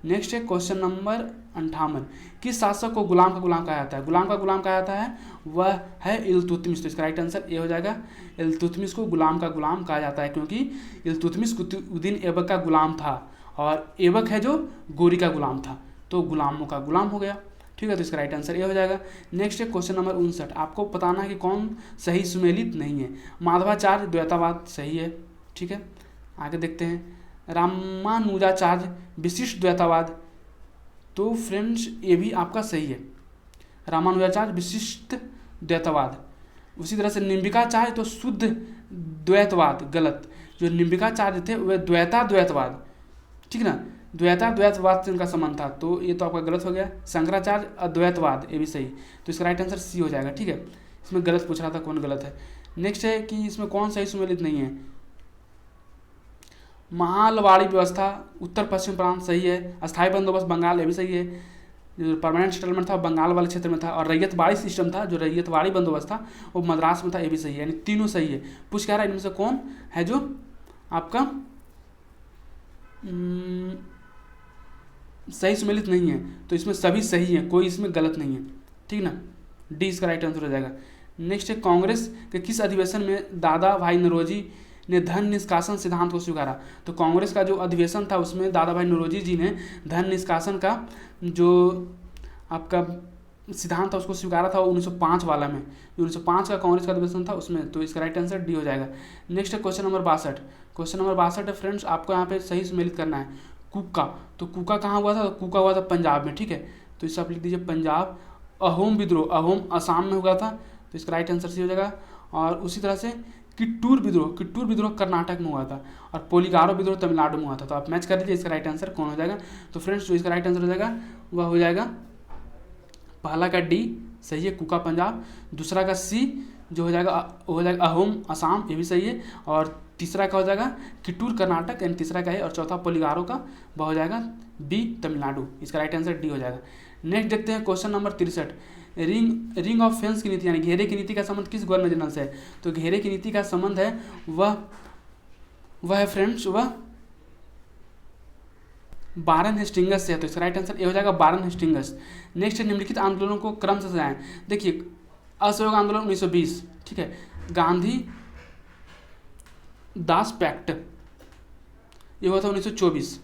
नेक्स्ट है क्वेश्चन नंबर 58, किस शासक को गुलाम का गुलाम कहा जाता है। गुलाम का गुलाम कहा जाता है वह है इल्तुतमिश। तो इसका राइट आंसर ए हो जाएगा, इल्तुतमिश को गुलाम का गुलाम कहा जाता है, क्योंकि इल्तुतमिश कुतुबुद्दीन ऐबक का गुलाम था और ऐबक है जो गोरी का गुलाम था, तो गुलामों का गुलाम हो गया। ठीक है, तो इसका राइट आंसर ए हो जाएगा। नेक्स्ट है क्वेश्चन नंबर 59, आपको बताना है कि कौन सही सुमेलित नहीं है। माधवाचार्य द्वैतावाद सही है। ठीक है, आगे देखते हैं, रामानुजाचार्य विशिष्ट द्वैतावाद, तो फ्रेंड्स ये भी आपका सही है, रामानुजाचार्य विशिष्ट द्वैतवाद। उसी तरह से निम्बिकाचार्य तो शुद्ध द्वैतवाद, गलत, जो निम्बिकाचार्य थे वह द्वैतवाद। ठीक ना, द्वैतवाद से उनका संबंध था, तो ये तो आपका गलत हो गया। शंकराचार्य अद्वैतवाद, ये भी सही, तो इसका राइट आंसर सी हो जाएगा। ठीक है, इसमें गलत पूछ रहा था, कौन गलत है। नेक्स्ट है कि इसमें कौन सही सुमेलित नहीं है। महालवाड़ी व्यवस्था उत्तर पश्चिम प्रांत सही है, अस्थायी बंदोबस्त बंगाल, ये भी सही है, जो परमानेंट सेटलमेंट था बंगाल वाले क्षेत्र में था, और रैयतवाड़ी सिस्टम था, जो रैयतवाड़ी बंदोबस्त था वो मद्रास में था, ये भी सही है, यानी तीनों सही है। पूछ कह रहा है इनमें से कौन है जो आपका सही सुमेलित नहीं है, तो इसमें सभी सही है, कोई इसमें गलत नहीं है। ठीक ना, डी इसका राइट आंसर हो जाएगा। नेक्स्ट है, कांग्रेस के किस अधिवेशन में दादा भाई नौरोजी ने धन निष्कासन सिद्धांत को स्वीकारा। तो कांग्रेस का जो अधिवेशन था उसमें दादा भाई नौरोजी जी ने धन निष्कासन का जो आपका सिद्धांत था उसको स्वीकारा था 1905 वाला में, जो 1905 का कांग्रेस का अधिवेशन था उसमें, तो इसका राइट आंसर डी हो जाएगा। नेक्स्ट है क्वेश्चन नंबर 62, क्वेश्चन नंबर 62 है फ्रेंड्स, आपको यहाँ पे सही सुमेलित करना है। कुका, तो कुका कहाँ हुआ था, तो कुका हुआ था पंजाब में। ठीक है, तो इसे आप लिख दीजिए पंजाब। अहोम विद्रोह, अहोम असम में हुआ था, तो इसका राइट आंसर सी हो जाएगा। और उसी तरह से किट्टूर विद्रोह कर्नाटक में हुआ था, और पोलिगारो विद्रोह तमिलनाडु में हुआ था। तो आप मैच कर लीजिए, इसका राइट आंसर कौन हो जाएगा। तो फ्रेंड्स जो इसका राइट आंसर हो जाएगा वह हो जाएगा पहला का डी सही है, कुका पंजाब, दूसरा का सी जो हो जाएगा अहोम असम, ये भी सही है, और तीसरा का हो जाएगा किट्टूर कर्नाटक, यानी तीसरा का है, और चौथा पोलिगारो का वह हो जाएगा बी तमिलनाडु, इसका राइट आंसर डी हो जाएगा। नेक्स्ट देखते हैं question number 63, ring of fence की नीति यानी घेरे की नीति का संबंध किस गवर्नर जनरल से है। तो घेरे की नीति का संबंध है वह है फ्रेंड्स वह वारेन हेस्टिंगस से है, तो इसका राइट आंसर ये हो जाएगा वारेन हेस्टिंगस। नेक्स्ट है, निम्नलिखित आंदोलनों को क्रम से सजाएं। देखिए असहयोग आंदोलन 1920, ठीक है, गांधी दास पैक्ट ये हुआ था 1924,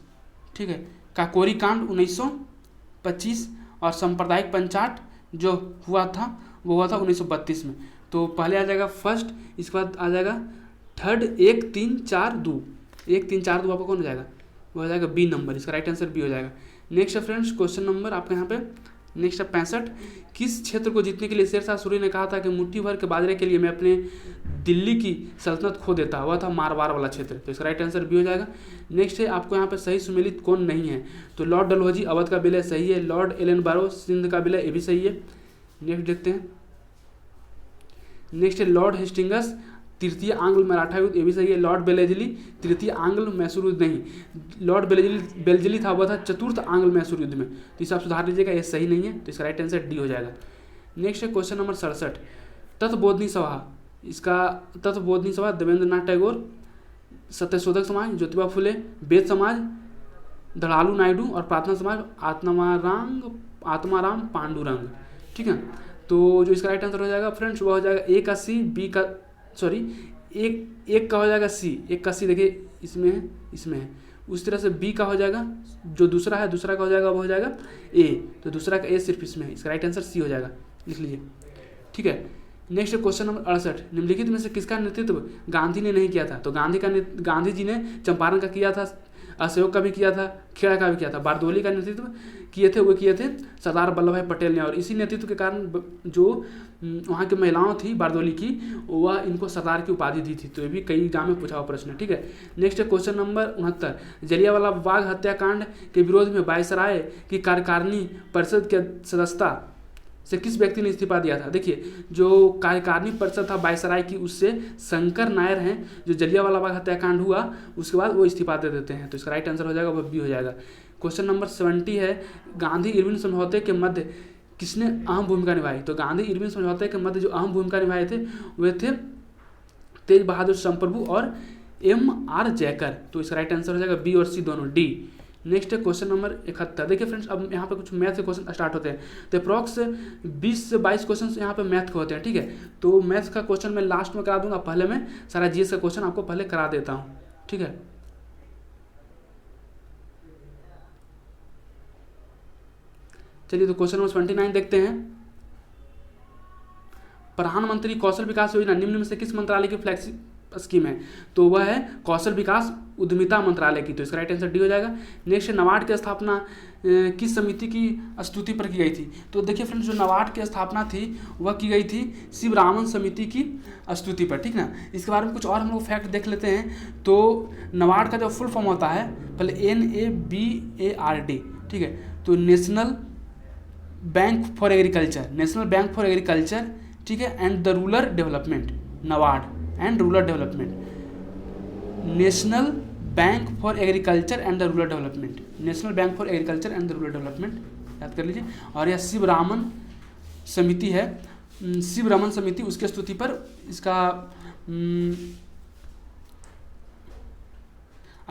ठीक है, काकोरी कांड 1925, और सांप्रदायिक पंचायत जो हुआ था वो हुआ था 1932 में। तो पहले आ जाएगा फर्स्ट, इसके बाद आ जाएगा थर्ड, 1 3 4 2, 1 3 4 2 आपका कौन हो जाएगा, वो हो जाएगा बी नंबर, इसका राइट आंसर बी हो जाएगा। नेक्स्ट है फ्रेंड्स क्वेश्चन नंबर आपका यहाँ पे नेक्स्ट है 65, किस क्षेत्र को जीतने के लिए शेरशाह सूरी ने कहा था कि मुट्ठी भर के बाजरे के लिए मैं अपने दिल्ली की सल्तनत खो देता? वह था मारवाड़ वाला क्षेत्र। तो इसका राइट आंसर बी हो जाएगा। नेक्स्ट है आपको यहाँ पे सही सुमेलित कौन नहीं है? तो लॉर्ड डलहौजी अवध का विलय सही है, लॉर्ड एलन बारो सिंध का विलय, ये भी सही है। नेक्स्ट देखते हैं। नेक्स्ट है लॉर्ड हेस्टिंगस तृतीय आंग्ल मराठा युद्ध, ये भी सही है। लॉर्ड बेलेजली तृतीय आंग्ल मैसूर युद्ध नहीं, लॉर्ड बेलेजली था, वह था चतुर्थ आंग्ल मैसूर युद्ध में। तो इसे आप सुधार लीजिएगा, ये सही नहीं है। तो इसका राइट आंसर डी हो जाएगा। नेक्स्ट है क्वेश्चन नंबर 67, तत्वबोधनी सभा, इसका तत्वबोधनी सभा देवेंद्रनाथ टैगोर, सत्यशोधक समाज ज्योतिबा फुले, वेद समाज दड़ालू नायडू और प्रार्थना समाज आत्माराम पांडुरंग। ठीक है, तो जो इसका राइट आंसर हो जाएगा फ्रेंड्स वह हो जाएगा ए का सी, बी का सॉरी एक का हो जाएगा सी, एक का सी देखिए इसमें है। उस तरह से बी का हो जाएगा, जो दूसरा है दूसरा का हो जाएगा वो हो जाएगा ए, तो दूसरा का ए सिर्फ इसमें है। इसका राइट आंसर सी हो जाएगा, लिख लीजिए। ठीक है, नेक्स्ट क्वेश्चन नंबर 68, निम्नलिखित में से किसका नेतृत्व गांधी ने नहीं किया था? तो गांधी जी ने चंपारण का किया था, असहयोग का भी किया था, खेड़ा का भी किया था। बारदोली का नेतृत्व वो किए थे सरदार वल्लभ भाई पटेल ने, और इसी नेतृत्व के कारण जो वहाँ की महिलाओं थी बारदोली की, वह इनको सरदार की उपाधि दी थी। तो ये भी कई एग्जाम में पूछा हुआ प्रश्न है। ठीक है, नेक्स्ट है क्वेश्चन नंबर 69, जलियांवाला बाग हत्याकांड के विरोध में वायसराय की कार्यकारिणी परिषद के सदस्यता से किस व्यक्ति ने इस्तीफा दिया था? देखिए, जो कार्यकारिणी परिषद था वायसराय की, उससे शंकर नायर हैं, जो जलियांवाला बाग हत्याकांड हुआ उसके बाद वो इस्तीफा दे देते हैं। तो इसका राइट आंसर हो जाएगा वह बी हो जाएगा। क्वेश्चन नंबर 70 है, गांधी इरविन समझौते के मध्य किसने अहम भूमिका निभाई? तो गांधी इरविन समझौते के मध्य जो अहम भूमिका निभाए थे वे थे तेज बहादुर समप्रभु और M.R. जयकर। तो इसका राइट आंसर हो जाएगा बी और सी दोनों, डी। नेक्स्ट है क्वेश्चन नंबर 71। देखिए फ्रेंड्स, अब यहाँ पे कुछ मैथ के क्वेश्चन स्टार्ट होते हैं। तो अप्रॉक्स 20 से 22 क्वेश्चन यहाँ पे मैथ के होते हैं। ठीक है, तो मैथ का क्वेश्चन मैं लास्ट में करा दूंगा, पहले मैं सारा जीएस का क्वेश्चन आपको पहले करा देता हूँ। ठीक है, चलिए तो क्वेश्चन नंबर 29 देखते हैं। प्रधानमंत्री कौशल विकास योजना निम्न में से किस मंत्रालय की फ्लैगशिप स्कीम है? तो वह है कौशल विकास उद्यमिता मंत्रालय की। तो इसका राइट आंसर डी हो जाएगा। नेक्स्ट, नबार्ड की स्थापना किस समिति की स्तुति पर की गई थी? तो देखिए फ्रेंड्स, जो नबार्ड की स्थापना थी वह की गई थी शिवरामन समिति की स्तुति पर। ठीक ना, इसके बारे में कुछ और हम लोग फैक्ट देख लेते हैं। तो नबार्ड का जो फुल फॉर्म होता है पहले NABARD। ठीक है, तो national bank for agriculture, national bank for agriculture, ठीक है, and the rural development, NABARD and rural development, national bank for agriculture and the rural development, national bank for agriculture and the rural development, याद कर लीजिए। और यह शिवरामन समिति है, शिवरामन समिति, उसके स्तुति पर इसका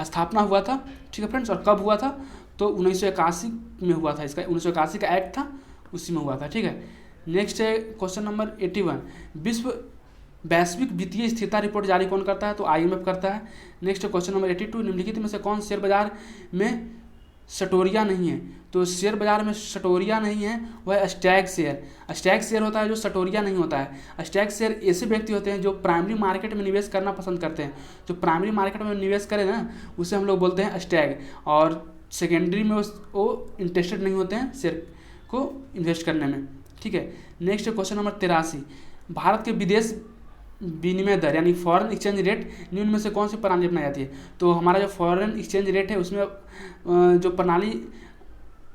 स्थापना हुआ था। ठीक है फ्रेंड्स, और कब हुआ था? तो 1981 में हुआ था। इसका 1981 का एक्ट था, उसी में हुआ था। ठीक है, नेक्स्ट है क्वेश्चन नंबर 81, वैश्विक वित्तीय स्थिरता रिपोर्ट जारी कौन करता है? तो IMF करता है। नेक्स्ट क्वेश्चन नंबर 82, निम्नलिखित में से कौन शेयर बाजार में सटोरिया नहीं है? तो शेयर बाजार में सटोरिया नहीं है, वह स्टैग शेयर। स्टैग शेयर होता है जो सटोरिया नहीं होता है। स्टैग शेयर ऐसे व्यक्ति होते हैं जो प्राइमरी मार्केट में निवेश करना पसंद करते हैं। जो प्राइमरी मार्केट में निवेश करें ना, उसे हम लोग बोलते हैं स्टैग, और सेकेंडरी में वो इंटरेस्टेड नहीं होते हैं शेयर को इन्वेस्ट करने में। ठीक है, नेक्स्ट क्वेश्चन नंबर 83, भारत के विदेश विनिमय दर यानी फॉरेन एक्सचेंज रेट निम्न में से कौन सी प्रणाली अपनाई जाती है? तो हमारा जो फॉरेन एक्सचेंज रेट है उसमें जो प्रणाली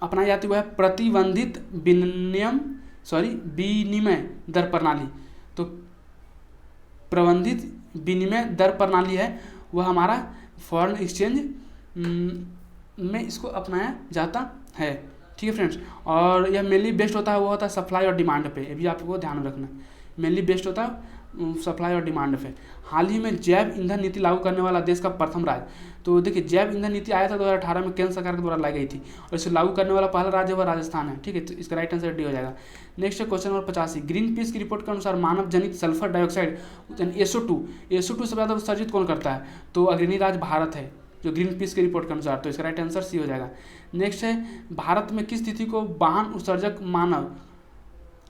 अपनाई जाती है वह है प्रतिबंधित विनिमय दर प्रणाली। तो प्रबंधित विनिमय दर प्रणाली है वह हमारा फॉरेन एक्सचेंज में इसको अपनाया जाता है। ठीक है फ्रेंड्स, और यह मेनली बेस्ड होता है, वो होता है सप्लाई और डिमांड पे। ये भी आपको ध्यान में रखना, मेनली बेस्ड होता है सप्लाई और डिमांड पे। हाल ही में जैव ईंधन नीति लागू करने वाला देश का प्रथम राज्य? तो देखिए, जैव ईंधन नीति आया था 2018 में, केंद्र सरकार के द्वारा लाई गई थी, और इसे लागू करने वाला पहला राज्य वह राजस्थान है। ठीक है, तो इसका राइट आंसर डी हो जाएगा। Next question number 85, green peas की रिपोर्ट के अनुसार मानव जनित सल्फर डाइऑक्साइड SO2 सबसे ज़्यादा उत्सर्जित कौन करता है? तो अग्रणी राज्य भारत है, जो ग्रीन पीस की रिपोर्ट के अनुसार। तो इसका राइट आंसर सी हो जाएगा। नेक्स्ट है, भारत में किस तिथि को वाहन उत्सर्जक मानव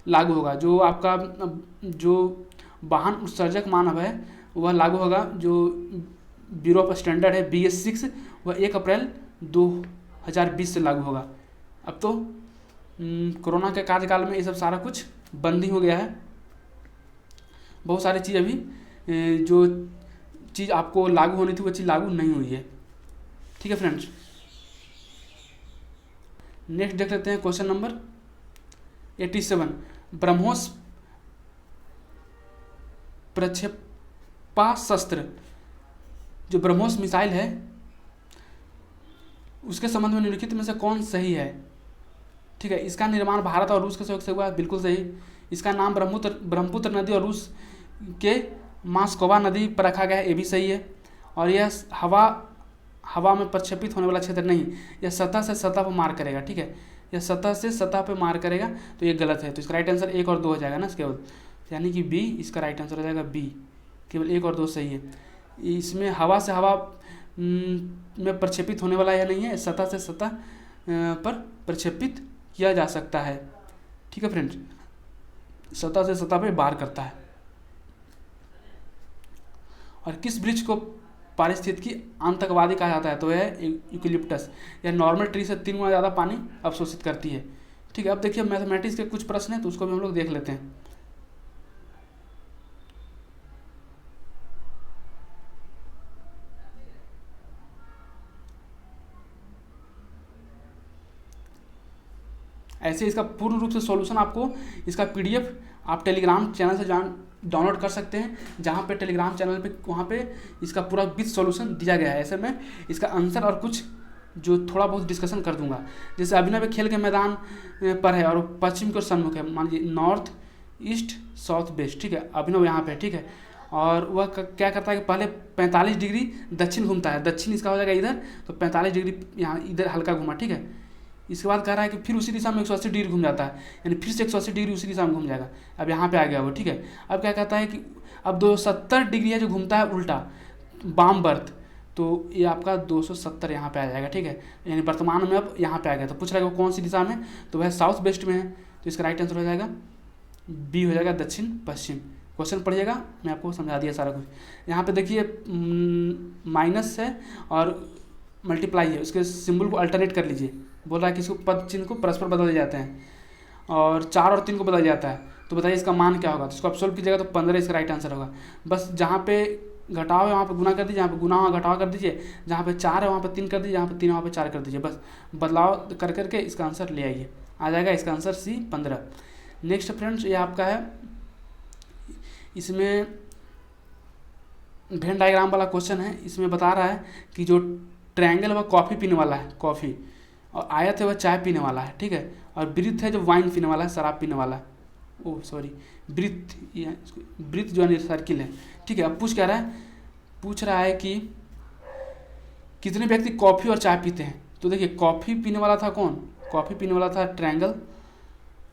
लागू होगा? जो आपका जो वाहन उत्सर्जक मानव है वह लागू होगा, जो ब्यूरो ऑफ स्टैंडर्ड है BS6, वह 1 अप्रैल 2020 से लागू होगा। अब तो कोरोना के कार्यकाल में ये सब सारा कुछ बंद ही हो गया है। बहुत सारी चीज़ अभी जो चीज़ आपको लागू होनी थी वो चीज़ लागू नहीं हुई है। ठीक है फ्रेंड्स, नेक्स्ट देख लेते हैं क्वेश्चन नंबर 87। ब्रह्मोस प्रक्षेपास्त्र, जो ब्रह्मोस मिसाइल है उसके संबंध में निम्नलिखित में से कौन सही है? ठीक है, इसका निर्माण भारत और रूस के सहयोग से हुआ, बिल्कुल सही। इसका नाम ब्रह्मपुत्र नदी और रूस के मास्कोवा नदी पर रखा गया है, ये भी सही है। और यह हवा में प्रक्षेपित होने वाला क्षेत्र नहीं, यह सतह से सतह पर मार करेगा। ठीक है, यह सतह से सतह पर मार करेगा, तो ये गलत है। तो इसका राइट आंसर 1 और 2 हो जाएगा ना केवल, यानी कि बी इसका राइट आंसर हो जाएगा। बी केवल 1 और 2 सही है। इसमें हवा से हवा में प्रक्षेपित होने वाला यह नहीं है, सतह से सतह पर प्रक्षेपित किया जा सकता है। ठीक है फ्रेंड्स, सतह से सतह पर वार करता है। और किस वृक्ष को पारिस्थितिकी आतंकवादी कहा जाता है? तो यह यूकेलिप्टस। यह नॉर्मल ट्री से 3 गुना ज़्यादा पानी अवशोषित करती है। ठीक है, अब देखिए मैथमेटिक्स के कुछ प्रश्न हैं तो उसको भी हम लोग देख लेते हैं। ऐसे इसका पूर्ण रूप से सॉल्यूशन आपको इसका पीडीएफ आप टेलीग्राम चैनल से डाउनलोड कर सकते हैं, जहाँ पे टेलीग्राम चैनल पे वहाँ पे इसका पूरा विथ सॉल्यूशन दिया गया है। ऐसे में इसका आंसर और कुछ जो थोड़ा बहुत डिस्कशन कर दूंगा। जैसे अभिनव खेल के मैदान पर है और पश्चिम की ओर सन्मुख है, मान लीजिए नॉर्थ ईस्ट साउथ वेस्ट। ठीक है, अभिनव यहाँ पे। ठीक है, और वह क्या करता है कि पहले 45 डिग्री दक्षिण घूमता है, दक्षिण इसका हो जाएगा इधर, तो 45 डिग्री यहाँ इधर हल्का घूमा। ठीक है, इसके बाद कह रहा है कि फिर उसी दिशा में 180 डिग्री घूम जाता है, यानी फिर से 180 डिग्री उसी दिशा में घूम जाएगा। अब यहाँ पे आ गया वो। ठीक है, अब क्या कहता है कि अब 270 डिग्री है जो घूमता है उल्टा वाम बर्थ, तो ये आपका 270 यहाँ पे आ जाएगा। ठीक है, यानी वर्तमान में अब यहाँ पे आ गया। तो पूछ रहा है वो कौन सी दिशा में, तो वह साउथ वेस्ट में है, तो इसका राइट आंसर हो जाएगा बी हो जाएगा, दक्षिण पश्चिम। क्वेश्चन पढ़िएगा, मैं आपको समझा दिया सारा कुछ। यहाँ पे देखिए माइनस है और मल्टीप्लाई है, उसके सिंबल को अल्टरनेट कर लीजिए। बोल रहा है कि इसको पद चिन्ह को परस्पर बदल जाते हैं और 4 और 3 को बदल जाता है। तो बताइए इसका मान क्या होगा? तो इसको आप सोल्व कीजिएगा तो 15 इसका राइट आंसर होगा। बस जहाँ पे घटाव है वहाँ पे गुना कर दीजिए, जहाँ पे गुना वहाँ घटाव कर दीजिए, जहाँ पे 4 है वहाँ पे 3 कर दीजिए, जहाँ पे 3 है वहाँ पे 4 कर दीजिए। बस बदलाव कर करके इसका आंसर ले आइए, आ जाएगा इसका आंसर सी 15। नेक्स्ट फ्रेंड्स, ये आपका है, इसमें वेन डायग्राम वाला क्वेश्चन है। इसमें बता रहा है कि जो ट्रायंगल वह कॉफ़ी पीने वाला है, कॉफ़ी, और आयत है वह चाय पीने वाला है। ठीक है, और वृत्त है जो वाइन पीने वाला है, शराब पीने वाला है। ओह सॉरी, वृत्त, ये वृत्त जो है सर्किल है। ठीक है, अब पूछ रहा है कि कितने व्यक्ति कॉफ़ी और चाय पीते हैं? तो देखिए कॉफ़ी पीने वाला था कौन? कॉफ़ी पीने वाला था ट्रायंगल,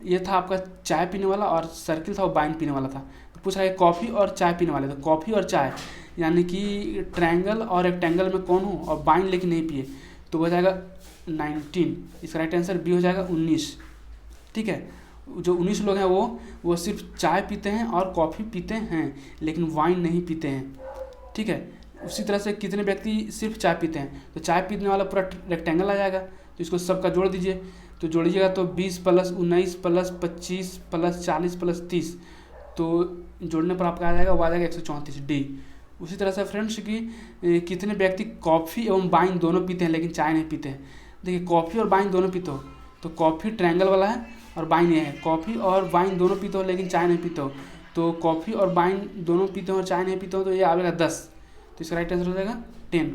ये था आपका चाय पीने वाला, और सर्किल था वो वाइन पीने वाला था। तो पूछ रहा है कॉफ़ी और चाय पीने वाले, तो कॉफ़ी और चाय यानी कि ट्रायंगल और रेक्टेंगल में कौन हो, और वाइन लेकिन नहीं पिए, तो हो जाएगा 19। इसका राइट आंसर बी हो जाएगा 19। ठीक है, जो 19 लोग हैं वो सिर्फ चाय पीते हैं और कॉफ़ी पीते हैं, लेकिन वाइन नहीं पीते हैं। ठीक है, उसी तरह से कितने व्यक्ति सिर्फ चाय पीते हैं? तो चाय पीने वाला पूरा रेक्टेंगल आ जाएगा, तो इसको सबका जोड़ दीजिए। तो जोड़िएगा तो 20 + 19 + 25 + 40 + 30, तो जोड़ने पर आपका आ जाएगा, वो आ जाएगा 134 डी। उसी तरह से फ्रेंड्स कि कितने व्यक्ति कॉफ़ी एवं वाइन दोनों पीते हैं लेकिन चाय नहीं पीते हैं? देखिए कॉफ़ी और वाइन दोनों पीते हो, तो कॉफ़ी ट्रायंगल वाला है और वाइन ये है। कॉफ़ी और वाइन दोनों पीते हो लेकिन चाय नहीं पीते हो, तो कॉफ़ी और वाइन दोनों पीते हो और चाय नहीं पीते हो, तो ये आएगा 10। तो इसका राइट आंसर हो जाएगा 10।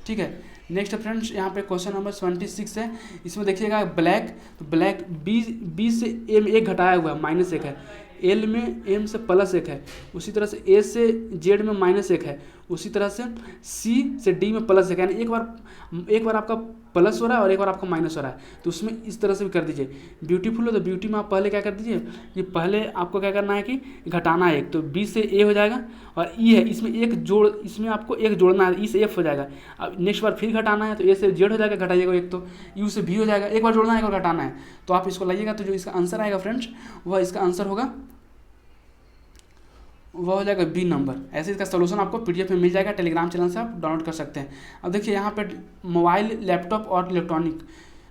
ठीक है, नेक्स्ट फ्रेंड्स, यहाँ पे क्वेश्चन नंबर 26 है। इसमें देखिएगा ब्लैक, तो ब्लैक बी से ए में 1 घटाया हुआ है, -1 है, एल में एम से +1 है, उसी तरह से ए से जेड में -1 है, उसी तरह से सी से डी में +1 है, यानी एक बार आपका प्लस हो रहा है और एक बार आपका माइनस हो रहा है। तो उसमें इस तरह से भी कर दीजिए। ब्यूटीफुल हो तो ब्यूटी में आप पहले क्या कर दीजिए कि पहले आपको क्या करना है कि घटाना है 1, तो बी से ए हो जाएगा, और ई है इसमें इसमें आपको 1 जोड़ना है, ई से एफ हो जाएगा। अब नेक्स्ट बार फिर घटाना है तो ए से जेड हो जाएगा, घटाइएगा 1, तो यू से भी हो जाएगा, एक बार जोड़ना है एक बार घटाना है। तो आप इसको लाइएगा, तो जो इसका आंसर आएगा फ्रेंड्स वह इसका आंसर होगा, वह हो जाएगा बी नंबर। ऐसे इसका सोल्यूशन आपको पीडीएफ में मिल जाएगा, टेलीग्राम चैनल से आप डाउनलोड कर सकते हैं। अब देखिए यहाँ पे मोबाइल, लैपटॉप और इलेक्ट्रॉनिक,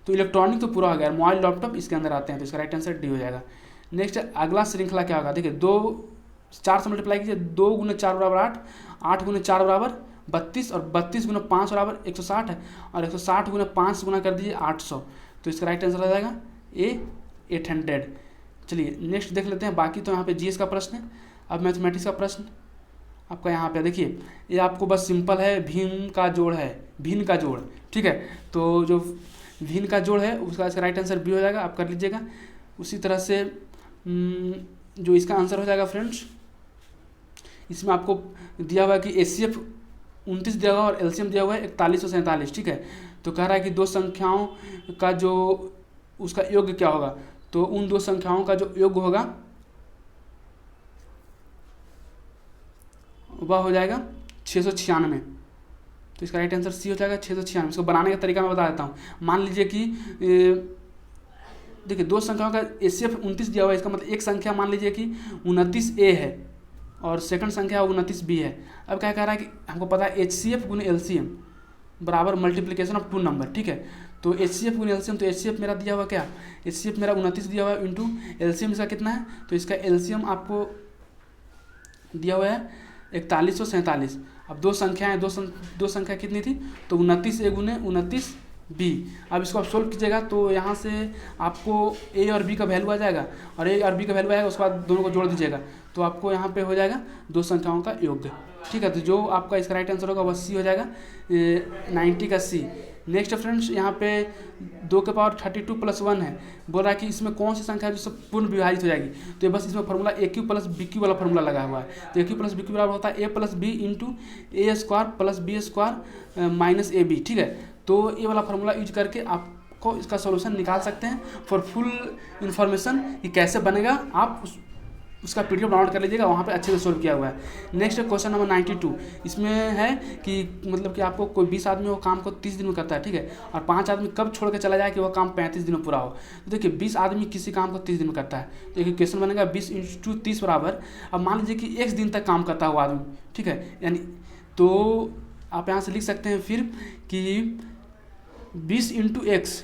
तो इलेक्ट्रॉनिक तो पूरा हो गया, मोबाइल लैपटॉप इसके अंदर आते हैं, तो इसका राइट आंसर डी हो जाएगा। नेक्स्ट अगला श्रृंखला क्या होगा, देखिए 4 से मल्टीप्लाई कीजिए, 2 गुने 4 बराबर 8, 8 गुने 4 बराबर 32 और 32 गुना 5 बराबर 160 है, और 160 गुना 5 गुना कर दीजिए 800, तो इसका राइट आंसर आ जाएगा ए 800। चलिए नेक्स्ट देख लेते हैं, बाकी तो यहाँ पे जीएस का प्रश्न है। अब मैथमेटिक्स का प्रश्न आपका यहाँ पे देखिए, ये आपको बस सिंपल है, भिन्न का जोड़ है, भिन्न का जोड़, ठीक है। तो जो भिन्न का जोड़ है उसका इसका राइट आंसर बी हो जाएगा, आप कर लीजिएगा। उसी तरह से जो इसका आंसर हो जाएगा फ्रेंड्स, इसमें आपको दिया हुआ है कि HCF 29 दिया हुआ और LCM दिया हुआ है 41 और 47, ठीक है। तो कह रहा है कि दो संख्याओं का जो उसका योग क्या होगा, तो उन दो संख्याओं का जो योग होगा वह हो जाएगा 696, तो इसका राइट आंसर सी हो जाएगा 696। इसको बनाने का तरीका मैं बता देता हूँ। मान लीजिए कि देखिए दो संख्याओं का HCF 29 दिया हुआ है, इसका मतलब एक संख्या मान लीजिए कि 29A है और सेकंड संख्या 29B है। अब क्या कह रहा है कि हमको पता है HCF गुने LCM बराबर मल्टीप्लिकेशन ऑफ 2 नंबर, ठीक है। तो HCF गुने LCM, तो HCF मेरा दिया हुआ क्या, HCF मेरा 29 दिया हुआ है इंटू LCM इसका कितना है, तो इसका LCM आपको दिया हुआ है 41 और 47। अब दो संख्याएँ, दो संख्या कितनी थी, तो 29A गुने 29B। अब इसको आप सोल्व कीजिएगा तो यहाँ से आपको A और B का वैल्यू आ जाएगा, और A और B का वैल्यू आएगा, उसके बाद दोनों को जोड़ दीजिएगा तो आपको यहाँ पे हो जाएगा दो संख्याओं का योग, ठीक है। तो जो आपका इसका राइट आंसर होगा वह सी हो जाएगा, 90 का सी। नेक्स्ट फ्रेंड्स यहाँ पे 2 के पावर 32 प्लस 1 है, बोल रहा है कि इसमें कौन सी संख्या जो सब पूर्ण विभाजित हो जाएगी, तो ये बस इसमें फॉर्मूला AQ प्लस BQ वाला फॉर्मूला लगा हुआ है। तो AQ प्लस BQ बराबर होता है A plus B into A square plus B square minus AB, ठीक है। तो ये वाला फॉर्मूला यूज करके आपको इसका सोल्यूशन निकाल सकते हैं। फॉर फुल इन्फॉर्मेशन ये कैसे बनेगा आप उसका PDF डाउनलोड कर लीजिएगा, वहाँ पे अच्छे से सोल्व किया हुआ है। नेक्स्ट क्वेश्चन नंबर 92, इसमें है कि मतलब कि आपको कोई 20 आदमी वो काम को 30 दिन में करता है, ठीक है, और 5 आदमी कब छोड़ के चला जाए कि वह काम 35 दिन में पूरा हो। तो देखिए 20 आदमी किसी काम को 30 दिन में करता है, तो एक क्वेश्चन बनेगा 20 × 30 बराबर, अब मान लीजिए कि x दिन तक काम करता है वो आदमी, ठीक है, यानी तो आप यहाँ से लिख सकते हैं फिर कि 20 × x,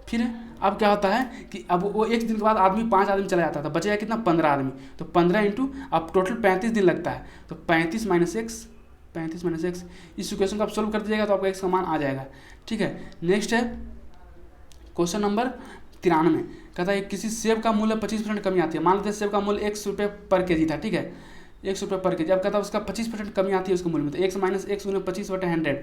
फिर अब क्या होता है कि अब वो एक दिन के बाद आदमी 5 आदमी चला जाता था, बचेगा कितना 15 आदमी, तो 15 इंटू अब टोटल 35 दिन लगता है, तो 35 माइनस एक्स, इस इक्वेशन को आप सोल्व कर दीजिएगा तो आपका एक्स का मान आ जाएगा, ठीक है। नेक्स्ट है क्वेश्चन नंबर 93, कहता है किसी सेब का मूल्य 25% कमी आती है। मान लेते हैं सेब का मूल्य 100 रुपये पर केजी था, ठीक है, 100 रुपये पर केजी। अब कहता है उसका 25% कमी आती है उसके मूल्य में, तो x माइनस एक्स गुने 25/100,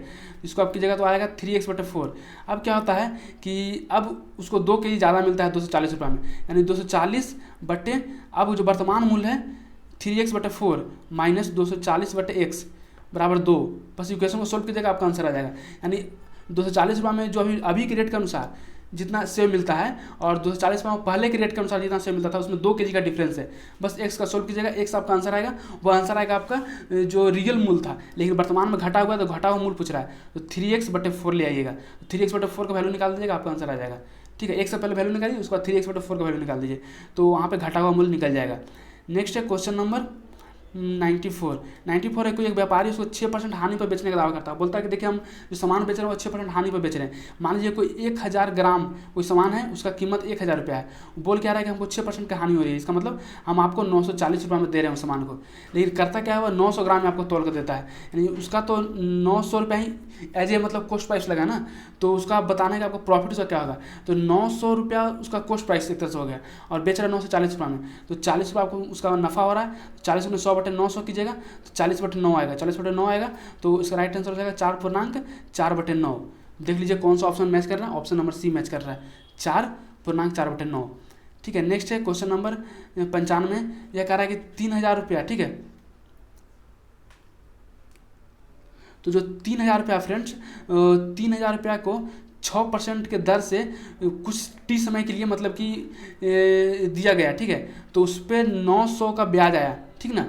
इसको आपकी जगह तो आएगा 3x/4। अब क्या होता है कि अब उसको 2 केजी ज़्यादा मिलता है 240 रुपये में, यानी 240 बटे अब जो वर्तमान मूल्य है 3x/4 माइनस 240/x बराबर 2। बस इक्वेशन को सोल्व कीजिएगा आपका आंसर आ जाएगा। यानी 240 रुपये में जो अभी के रेट के अनुसार जितना सेब मिलता है और 240 रुपये में पहले के रेट के अनुसार जितना सेब मिलता था उसमें 2 केजी का डिफरेंस है। बस एक्स का सोल्व कीजिएगा, एक्स आपका आंसर आएगा, वो आंसर आएगा आपका जो रियल मूल्य था, लेकिन वर्तमान में घटा हुआ है तो घटा हुआ मूल्य पूछ रहा है, तो 3x/4 ले आइएगा, तो 3x/4 का वैल्यू निकाल दीजिएगा आपका आंसर आ जाएगा, ठीक है। एक से पहले वैल्यू निकालिए, उसके बाद 3x/4 का वैल्यू निकाल दीजिए, तो वहाँ पर घटा हुआ मूल्य निकल जाएगा। नेक्स्ट है क्वेश्चन नंबर 94 है, कोई एक व्यापारी उसको 6% हानि पर बेचने का दावा करता है। बोलता है कि देखिए हम जो सामान बेच रहे हैं वो 6% हानि पर बेच रहे हैं। मान लीजिए कोई 1000 ग्राम कोई सामान है, उसका कीमत 1000 रुपया है, बोल क्या रहा है कि हमको 6% की हानि हो रही है, इसका मतलब हम आपको 940 रुपये में दे रहे हैं उस सामान को, लेकिन करता क्या है वह 900 ग्राम में आपको तोल कर देता है, यानी उसका तो 900 रुपये ही एज ए मतलब कॉस्ट प्राइस लगा ना, तो उसका बताने का आपको प्रॉफिट उसका क्या होगा, तो 900 रुपया उसका कॉस्ट प्राइस एक तरह से हो गया और बेच रहा है 940 रुपये में, तो 40 रुपये आपको उसका नफ़ा हो रहा है। 40 में 100/900 कीजिएगा तो 40/9 आएगा, 40/9 आएगा, तो इसका राइट आंसर हो जाएगा 4.4/9। देख लीजिए कौन सा ऑप्शन मैच कर रहा है, ऑप्शन नंबर सी मैच कर रहा है, 4.4/9, ठीक है। नेक्स्ट है क्वेश्चन नंबर 95, यह कह रहा है कि 3000 रुपया, ठीक है, तो जो 3000 रुपया फ्रेंड्स 3000 रुपया को 6% के दर से कुछ टी समय के लिए मतलब कि दिया गया, ठीक है, तो उस पर 900 का ब्याज आया, ठीक ना।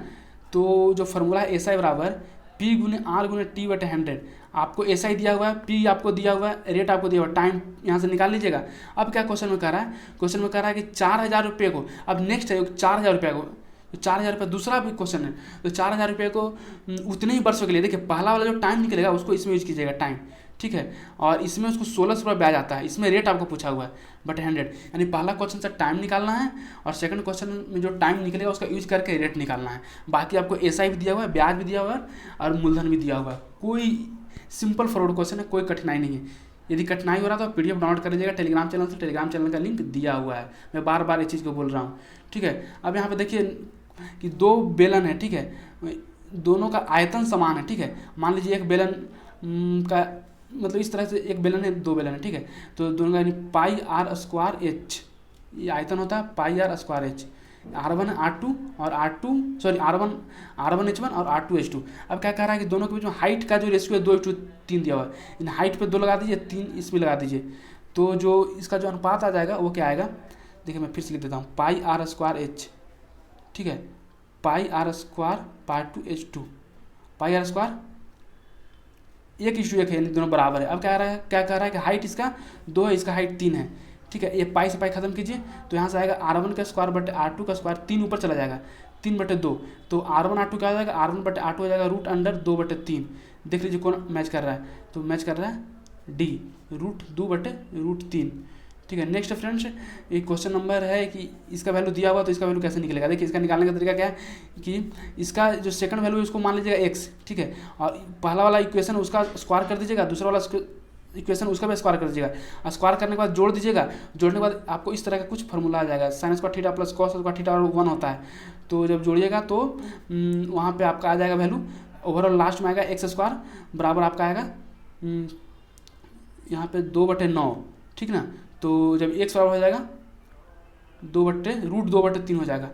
तो जो फार्मूला है SI बराबर P गुने R गुने T/100, आपको SI दिया हुआ है, P आपको दिया हुआ है, रेट आपको दिया हुआ है, टाइम यहाँ से निकाल लीजिएगा। अब क्या क्वेश्चन में कह रहा है, क्वेश्चन में कह रहा है कि 4000 रुपये को, अब नेक्स्ट है 4000 रुपये को, तो 4000 रुपये दूसरा भी क्वेश्चन है, तो 4000 रुपये को उतने ही वर्षों के लिए, देखिए पहला वाला जो टाइम निकलेगा उसको इसमें यूज कीजिएगा टाइम, ठीक है। और इसमें उसको 16 ब्याज आता है, इसमें रेट आपको पूछा हुआ है बट 100, यानी पहला क्वेश्चन से टाइम निकालना है और सेकंड क्वेश्चन में जो टाइम निकलेगा उसका यूज करके रेट निकालना है। बाकी आपको एसआई भी दिया हुआ है, ब्याज भी दिया हुआ है और मूलधन भी दिया हुआ है। कोई सिंपल फॉरवर्ड क्वेश्चन है, कोई कठिनाई नहीं है। यदि कठिनाई हो रहा है तो पीडीएफ डाउनलोड कर लीजिएगा टेलीग्राम चैनल से, टेलीग्राम चैनल का लिंक दिया हुआ है। मैं बार बार इस चीज़ को बोल रहा हूँ, ठीक है। अब यहाँ पे देखिए कि 2 बेलन है, ठीक है, दोनों का आयतन समान है, ठीक है। मान लीजिए एक बेलन का मतलब इस तरह से एक बेलन है, 2 बेलन है, ठीक है। तो दोनों का यानी पाई आर स्क्वायर एच, ये आयतन होता है pi R square H. R1 है R2 और R1 H1 और R2 H2। अब क्या कह रहा है कि दोनों के बीच में हाइट का जो रेशियो है 2:3 दिया हुआ है। इन हाइट पे 2 लगा दीजिए, 3 इसमें लगा दीजिए, तो जो इसका जो अनुपात आ जाएगा वो क्या आएगा, देखिए मैं फिर से लिख देता हूँ, पाई आर स्क्वायर एच, ठीक है, pi R square pi 2H2, pi R square 1:1 है, दोनों बराबर है। अब क्या कह रहा है कि हाइट इसका 2 है, इसका हाइट 3 है, ठीक है। ये पाई से पाई खत्म कीजिए तो यहाँ से आएगा R1 का स्क्वायर बटे R2 का स्क्वायर, 3 ऊपर चला जाएगा, 3/2, तो R1 R2 क्या हो जाएगा, R1 बटे R2 हो जाएगा √2/3। देख लीजिए कौन मैच कर रहा है, तो मैच कर रहा है D, √2/√3, ठीक है। नेक्स्ट फ्रेंड्स, एक क्वेश्चन नंबर है कि इसका वैल्यू दिया हुआ तो इसका वैल्यू कैसे निकलेगा। देखिए इसका निकालने का तरीका क्या है कि इसका जो सेकंड वैल्यू है उसको मान लीजिएगा x, ठीक है, और पहला वाला इक्वेशन उसका स्क्वायर कर दीजिएगा, दूसरा वाला इक्वेशन उसका भी स्क्वायर कर दीजिएगा, और स्क्वायर करने के बाद जोड़ दीजिएगा। जोड़ने के बाद आपको इस तरह का कुछ फॉर्मूला आ जाएगा, sine square theta plus cos square theta और 1 होता है। तो जब जोड़िएगा तो वहाँ पे आपका आ जाएगा वैल्यू, ओवरऑल लास्ट में आएगा x² बराबर आपका आएगा यहाँ पे 2/9, ठीक ना। तो जब x बराबर हो जाएगा 2/√2/3 हो जाएगा,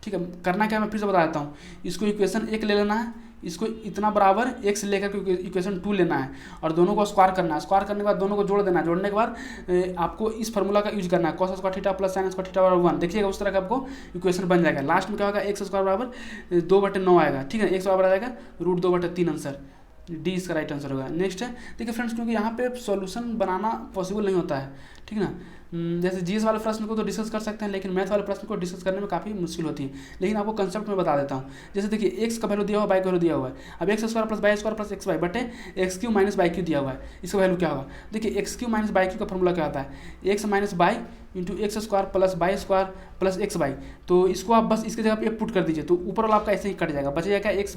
ठीक है। करना क्या है मैं फिर से बता देता हूँ, इसको इक्वेशन 1 ले लेना है, इसको इतना बराबर x लेकर के इक्वेशन 2 लेना है और दोनों को स्क्वायर करना है। स्क्वायर करने के बाद दोनों को जोड़ देना है, जोड़ने के बाद आपको इस फार्मूला का यूज करना है, cos square theta plus sine square theta बराबर 1। देखिएगा उस तरह का आपको इक्वेशन बन जाएगा। लास्ट में क्या होगा, x² बराबर 2/9 आएगा, ठीक है, x बराबर आ जाएगा √2/3 आंसर, डी इसका राइट आंसर होगा। नेक्स्ट है, देखिए फ्रेंड्स, क्योंकि यहाँ पे सॉल्यूशन बनाना पॉसिबल नहीं होता है, ठीक ना। जैसे जीएस वाले प्रश्न को तो डिस्कस कर सकते हैं, लेकिन मैथ वाले प्रश्न को डिस्कस करने में काफ़ी मुश्किल होती है। लेकिन आपको कंसेप्ट में बता देता हूँ। जैसे देखिए एक्स का वैल्यू दिया हुआ, वाई का वैल्यू दिया हुआ है। अब x² plus y² plus xy बटे x³ माइनस y³ दिया हुआ है, इसका वैल्यू क्या होगा। देखिए x³ माइनस y³ का फॉर्मूला क्या होता है, x minus y into x² plus y² plus xy। तो इसको आप बस इसके जगह पे पुट कर दीजिए, तो ऊपर वाला आपका ऐसे ही कट जाएगा, बच जाएगा 1/x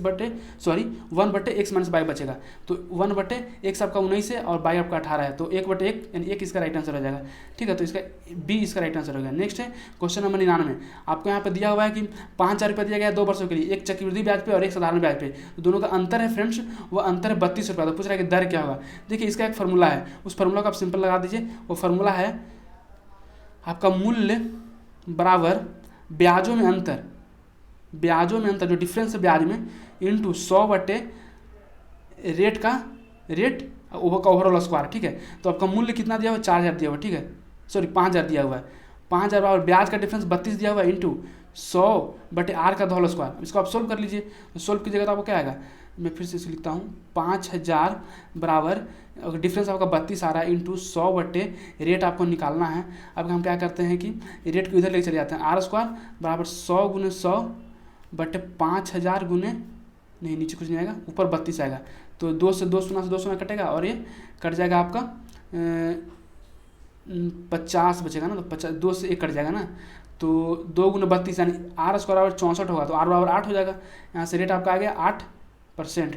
माइनस y बचेगा। तो 1/x आपका 19 है और y आपका 18 है, तो 1/1 यानी 1 इसका राइट आंसर हो जाएगा, ठीक है। तो इसका बी इसका राइट आंसर हो गया। नेक्स्ट है क्वेश्चन नंबर 99। आपको यहाँ पे दिया हुआ है कि 5,000 रुपये दिया गया है 2 वर्षों के लिए, एक चक्रवृद्धि ब्याज पे और एक साधारण ब्याज पे। तो दोनों का अंतर है फ्रेंड्स, वो अंतर है 32 रुपये। तो पूछ रहा है कि दर क्या होगा। देखिए इसका एक फार्मूला है, उस फार्मूला को आप सिंपल लगा दीजिए। वो फार्मूला है आपका मूल्य बराबर ब्याजों में अंतर, जो डिफरेंस है ब्याज में, इंटू 100 बटे रेट का ओवरऑल स्क्वायर, ठीक है। तो आपका मूल्य कितना दिया हुआ है, 4,000 दिया हुआ है, ठीक है, सॉरी 5,000 दिया हुआ है। 5,000 बराबर ब्याज का डिफरेंस 32 दिया हुआ है, इंटू 100 बटे आर का होल स्क्वायर। इसको आप सोल्व कर लीजिए, तो सोल्व कीजिएगा तो आपको क्या आएगा, मैं फिर से लिखता हूँ, 5,000 बराबर डिफरेंस आपका 32 आ रहा है, इंटू 100 बटे रेट आपको निकालना है। अब हम क्या करते हैं कि रेट को इधर लेके चले जाते हैं, R² बराबर 100 गुने 100 बटे 5,000 गुने, नहीं नीचे कुछ नहीं आएगा, ऊपर 32 आएगा। तो 2 से 2 शून्य से 2 शून्य कटेगा और ये कट जाएगा आपका 50 बचेगा ना, तो 2 से 1 कट जाएगा ना, तो 2 गुने 32 यानी R² बराबर 64 होगा, तो R बराबर 8 हो जाएगा। यहाँ से रेट आपका आ गया 8%,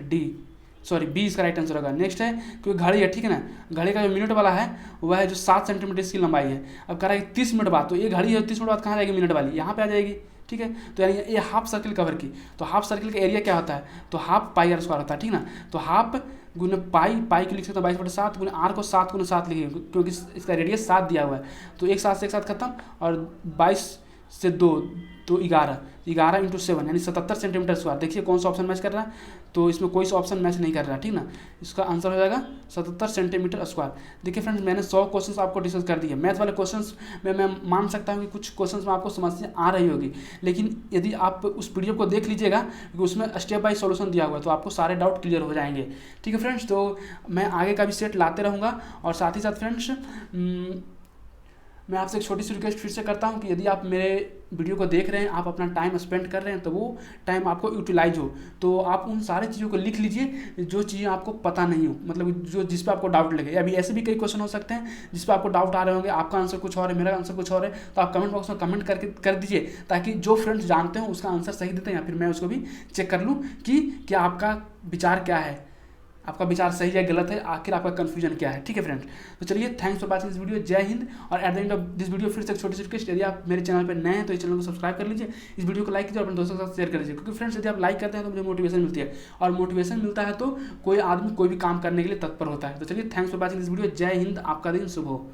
बी इसका राइट आंसर होगा। नेक्स्ट है, क्योंकि घड़ी है, ठीक है ना, घड़ी का जो मिनट वाला है वह है जो 7 सेंटीमीटर इसकी लंबाई है। अब कह रहा है 30 मिनट बाद, तो ये घड़ी है 30 मिनट बाद कहाँ जाएगी, मिनट वाली यहाँ पे आ जाएगी, ठीक है। तो यानी ये हाफ सर्किल कवर की, तो हाफ सर्किल का एरिया क्या होता है, तो हाफ पाई R² होता है, ठीक ना। तो हाफ गुने पाई की लिख सकते हैं 22/7 गुने आर को 7 गुने 7 लिखेंगे, क्योंकि इसका रेडियस 7 दिया हुआ है। तो एक साथ से एक साथ खत्म, और 22 से 2 तो 11 इंटू 7 यानी 77 सेंटीमीटर स्क्वायर। देखिए कौन सा ऑप्शन मैच कर रहा है, तो इसमें कोई सा ऑप्शन मैच नहीं कर रहा है, ठीक ना। इसका आंसर हो जाएगा 77 सेंटीमीटर स्क्वायर। देखिए फ्रेंड्स, मैंने 100 क्वेश्चन आपको डिस्कस कर दिए। मैथ वाले क्वेश्चंस में मैं मान सकता हूँ कि कुछ क्वेश्चंस में आपको समस्या आ रही होगी, लेकिन यदि आप उस पीडीएफ को देख लीजिएगा, क्योंकि उसमें स्टेप बाय सॉल्यूशन दिया हुआ है, तो आपको सारे डाउट क्लियर हो जाएंगे, ठीक है फ्रेंड्स। तो मैं आगे का भी सेट लाते रहूँगा, और साथ ही साथ फ्रेंड्स मैं आपसे एक छोटी सी रिक्वेस्ट फिर से करता हूँ कि यदि आप मेरे वीडियो को देख रहे हैं, आप अपना टाइम स्पेंड कर रहे हैं, तो वो टाइम आपको यूटिलाइज हो, तो आप उन सारी चीज़ों को लिख लीजिए जो चीज़ें आपको पता नहीं हो, मतलब जो जिस पे आपको डाउट लगे। अभी ऐसे भी कई क्वेश्चन हो सकते हैं जिस पे आपको डाउट आ रहे होंगे, आपका आंसर कुछ और है, मेरा आंसर कुछ और है, तो आप कमेंट बॉक्स में कमेंट करके कर दीजिए, ताकि जो फ्रेंड्स जानते हो उसका आंसर सही देते हैं, या फिर मैं उसको भी चेक कर लूँ कि क्या आपका विचार क्या है, आपका विचार सही है गलत है, आखिर आपका कंफ्यूजन क्या है। ठीक है फ्रेंड्स, तो चलिए, thanks for watching this video. जय हिंद। और at the end of this video फिर से एक छोटी सी रिक्वेस्ट, यदि आप मेरे चैनल पर नए हैं तो इस चैनल को सब्सक्राइब कर लीजिए, इस वीडियो को लाइक कीजिए और अपने दोस्तों के साथ शेयर कर लीजिए, क्योंकि फ्रेंड्स यदि आप लाइक करते हैं तो मुझे मोटिवेशन मिलती है, और मोटिवेशन मिलता है तो कोई आदमी कोई भी काम करने के लिए तत्पर होता है। तो चलिए, thanks for watching this video. जय हिंद, आपका दिन शुभ हो।